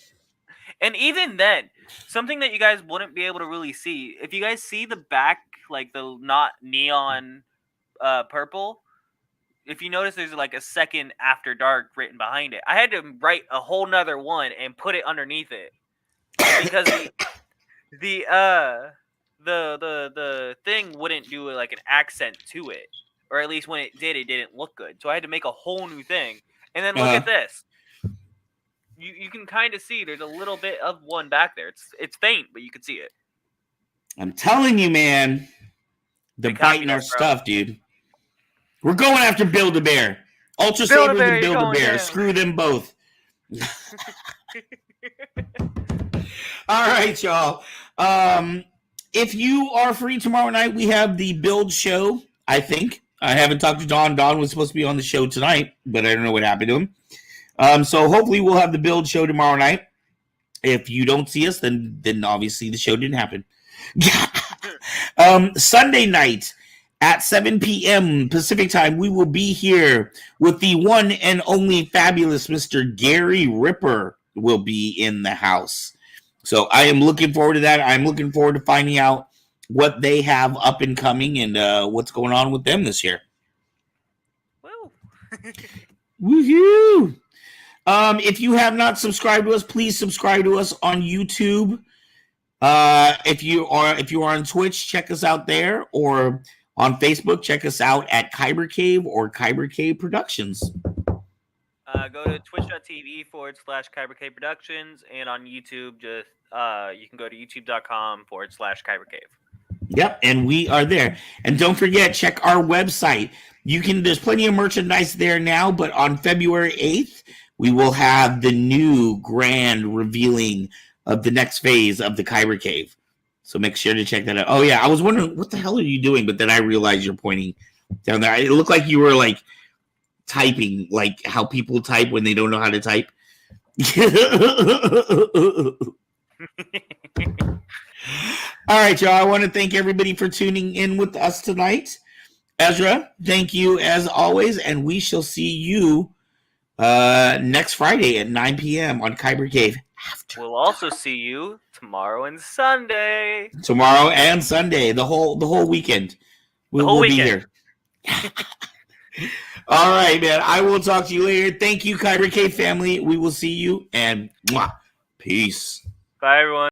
Speaker 2: And even then, something that you guys wouldn't be able to really see, if you guys see the back, like the not neon purple, if you notice there's like a second After Dark written behind it. I had to write a whole nother one and put it underneath it because the thing wouldn't do like an accent to it, or at least when it did, it didn't look good. So I had to make a whole new thing. And then look at this. You can kind of see there's a little bit of one back there. It's faint, but you can see it.
Speaker 3: I'm telling you, man. They're biting our stuff, dude. We're going after Build-A-Bear. Ultra Sabers and Build-A-Bear. Screw them both. All right, y'all. If you are free tomorrow night, we have the Build show, I think. I haven't talked to Don. Don was supposed to be on the show tonight, but I don't know what happened to him. So hopefully we'll have the Build show tomorrow night. If you don't see us, then obviously the show didn't happen. Sunday night at 7 p.m. Pacific time, we will be here with the one and only fabulous Mr. Gary Ripper will be in the house. So I am looking forward to that. I'm looking forward to finding out what they have up and coming and what's going on with them this year.
Speaker 2: Woo!
Speaker 3: Woohoo! If you have not subscribed to us, please subscribe to us on YouTube. If you are on Twitch, check us out there, or on Facebook, check us out at Kyber Cave or Kyber Cave Productions.
Speaker 2: Go to twitch.tv/Kyber Cave Productions, and on YouTube, just you can go to youtube.com/Kyber Cave.
Speaker 3: Yep, and we are there. And don't forget, check our website. There's plenty of merchandise there now, but on February 8th, we will have the new grand revealing of the next phase of the Kyber Cave. So make sure to check that out. Oh, yeah, I was wondering, what the hell are you doing? But then I realized you're pointing down there. It looked like you were, like, typing, like how people type when they don't know how to type. All right, y'all. I want to thank everybody for tuning in with us tonight. Ezra, thank you as always, and we shall see you next Friday at 9 p.m. on Kyber Cave.
Speaker 2: We'll also see you tomorrow and Sunday.
Speaker 3: Tomorrow and Sunday, the whole weekend. We'll be here. All right, man. I will talk to you later. Thank you, Kyber Cave family. We will see you, and peace.
Speaker 2: Bye, everyone.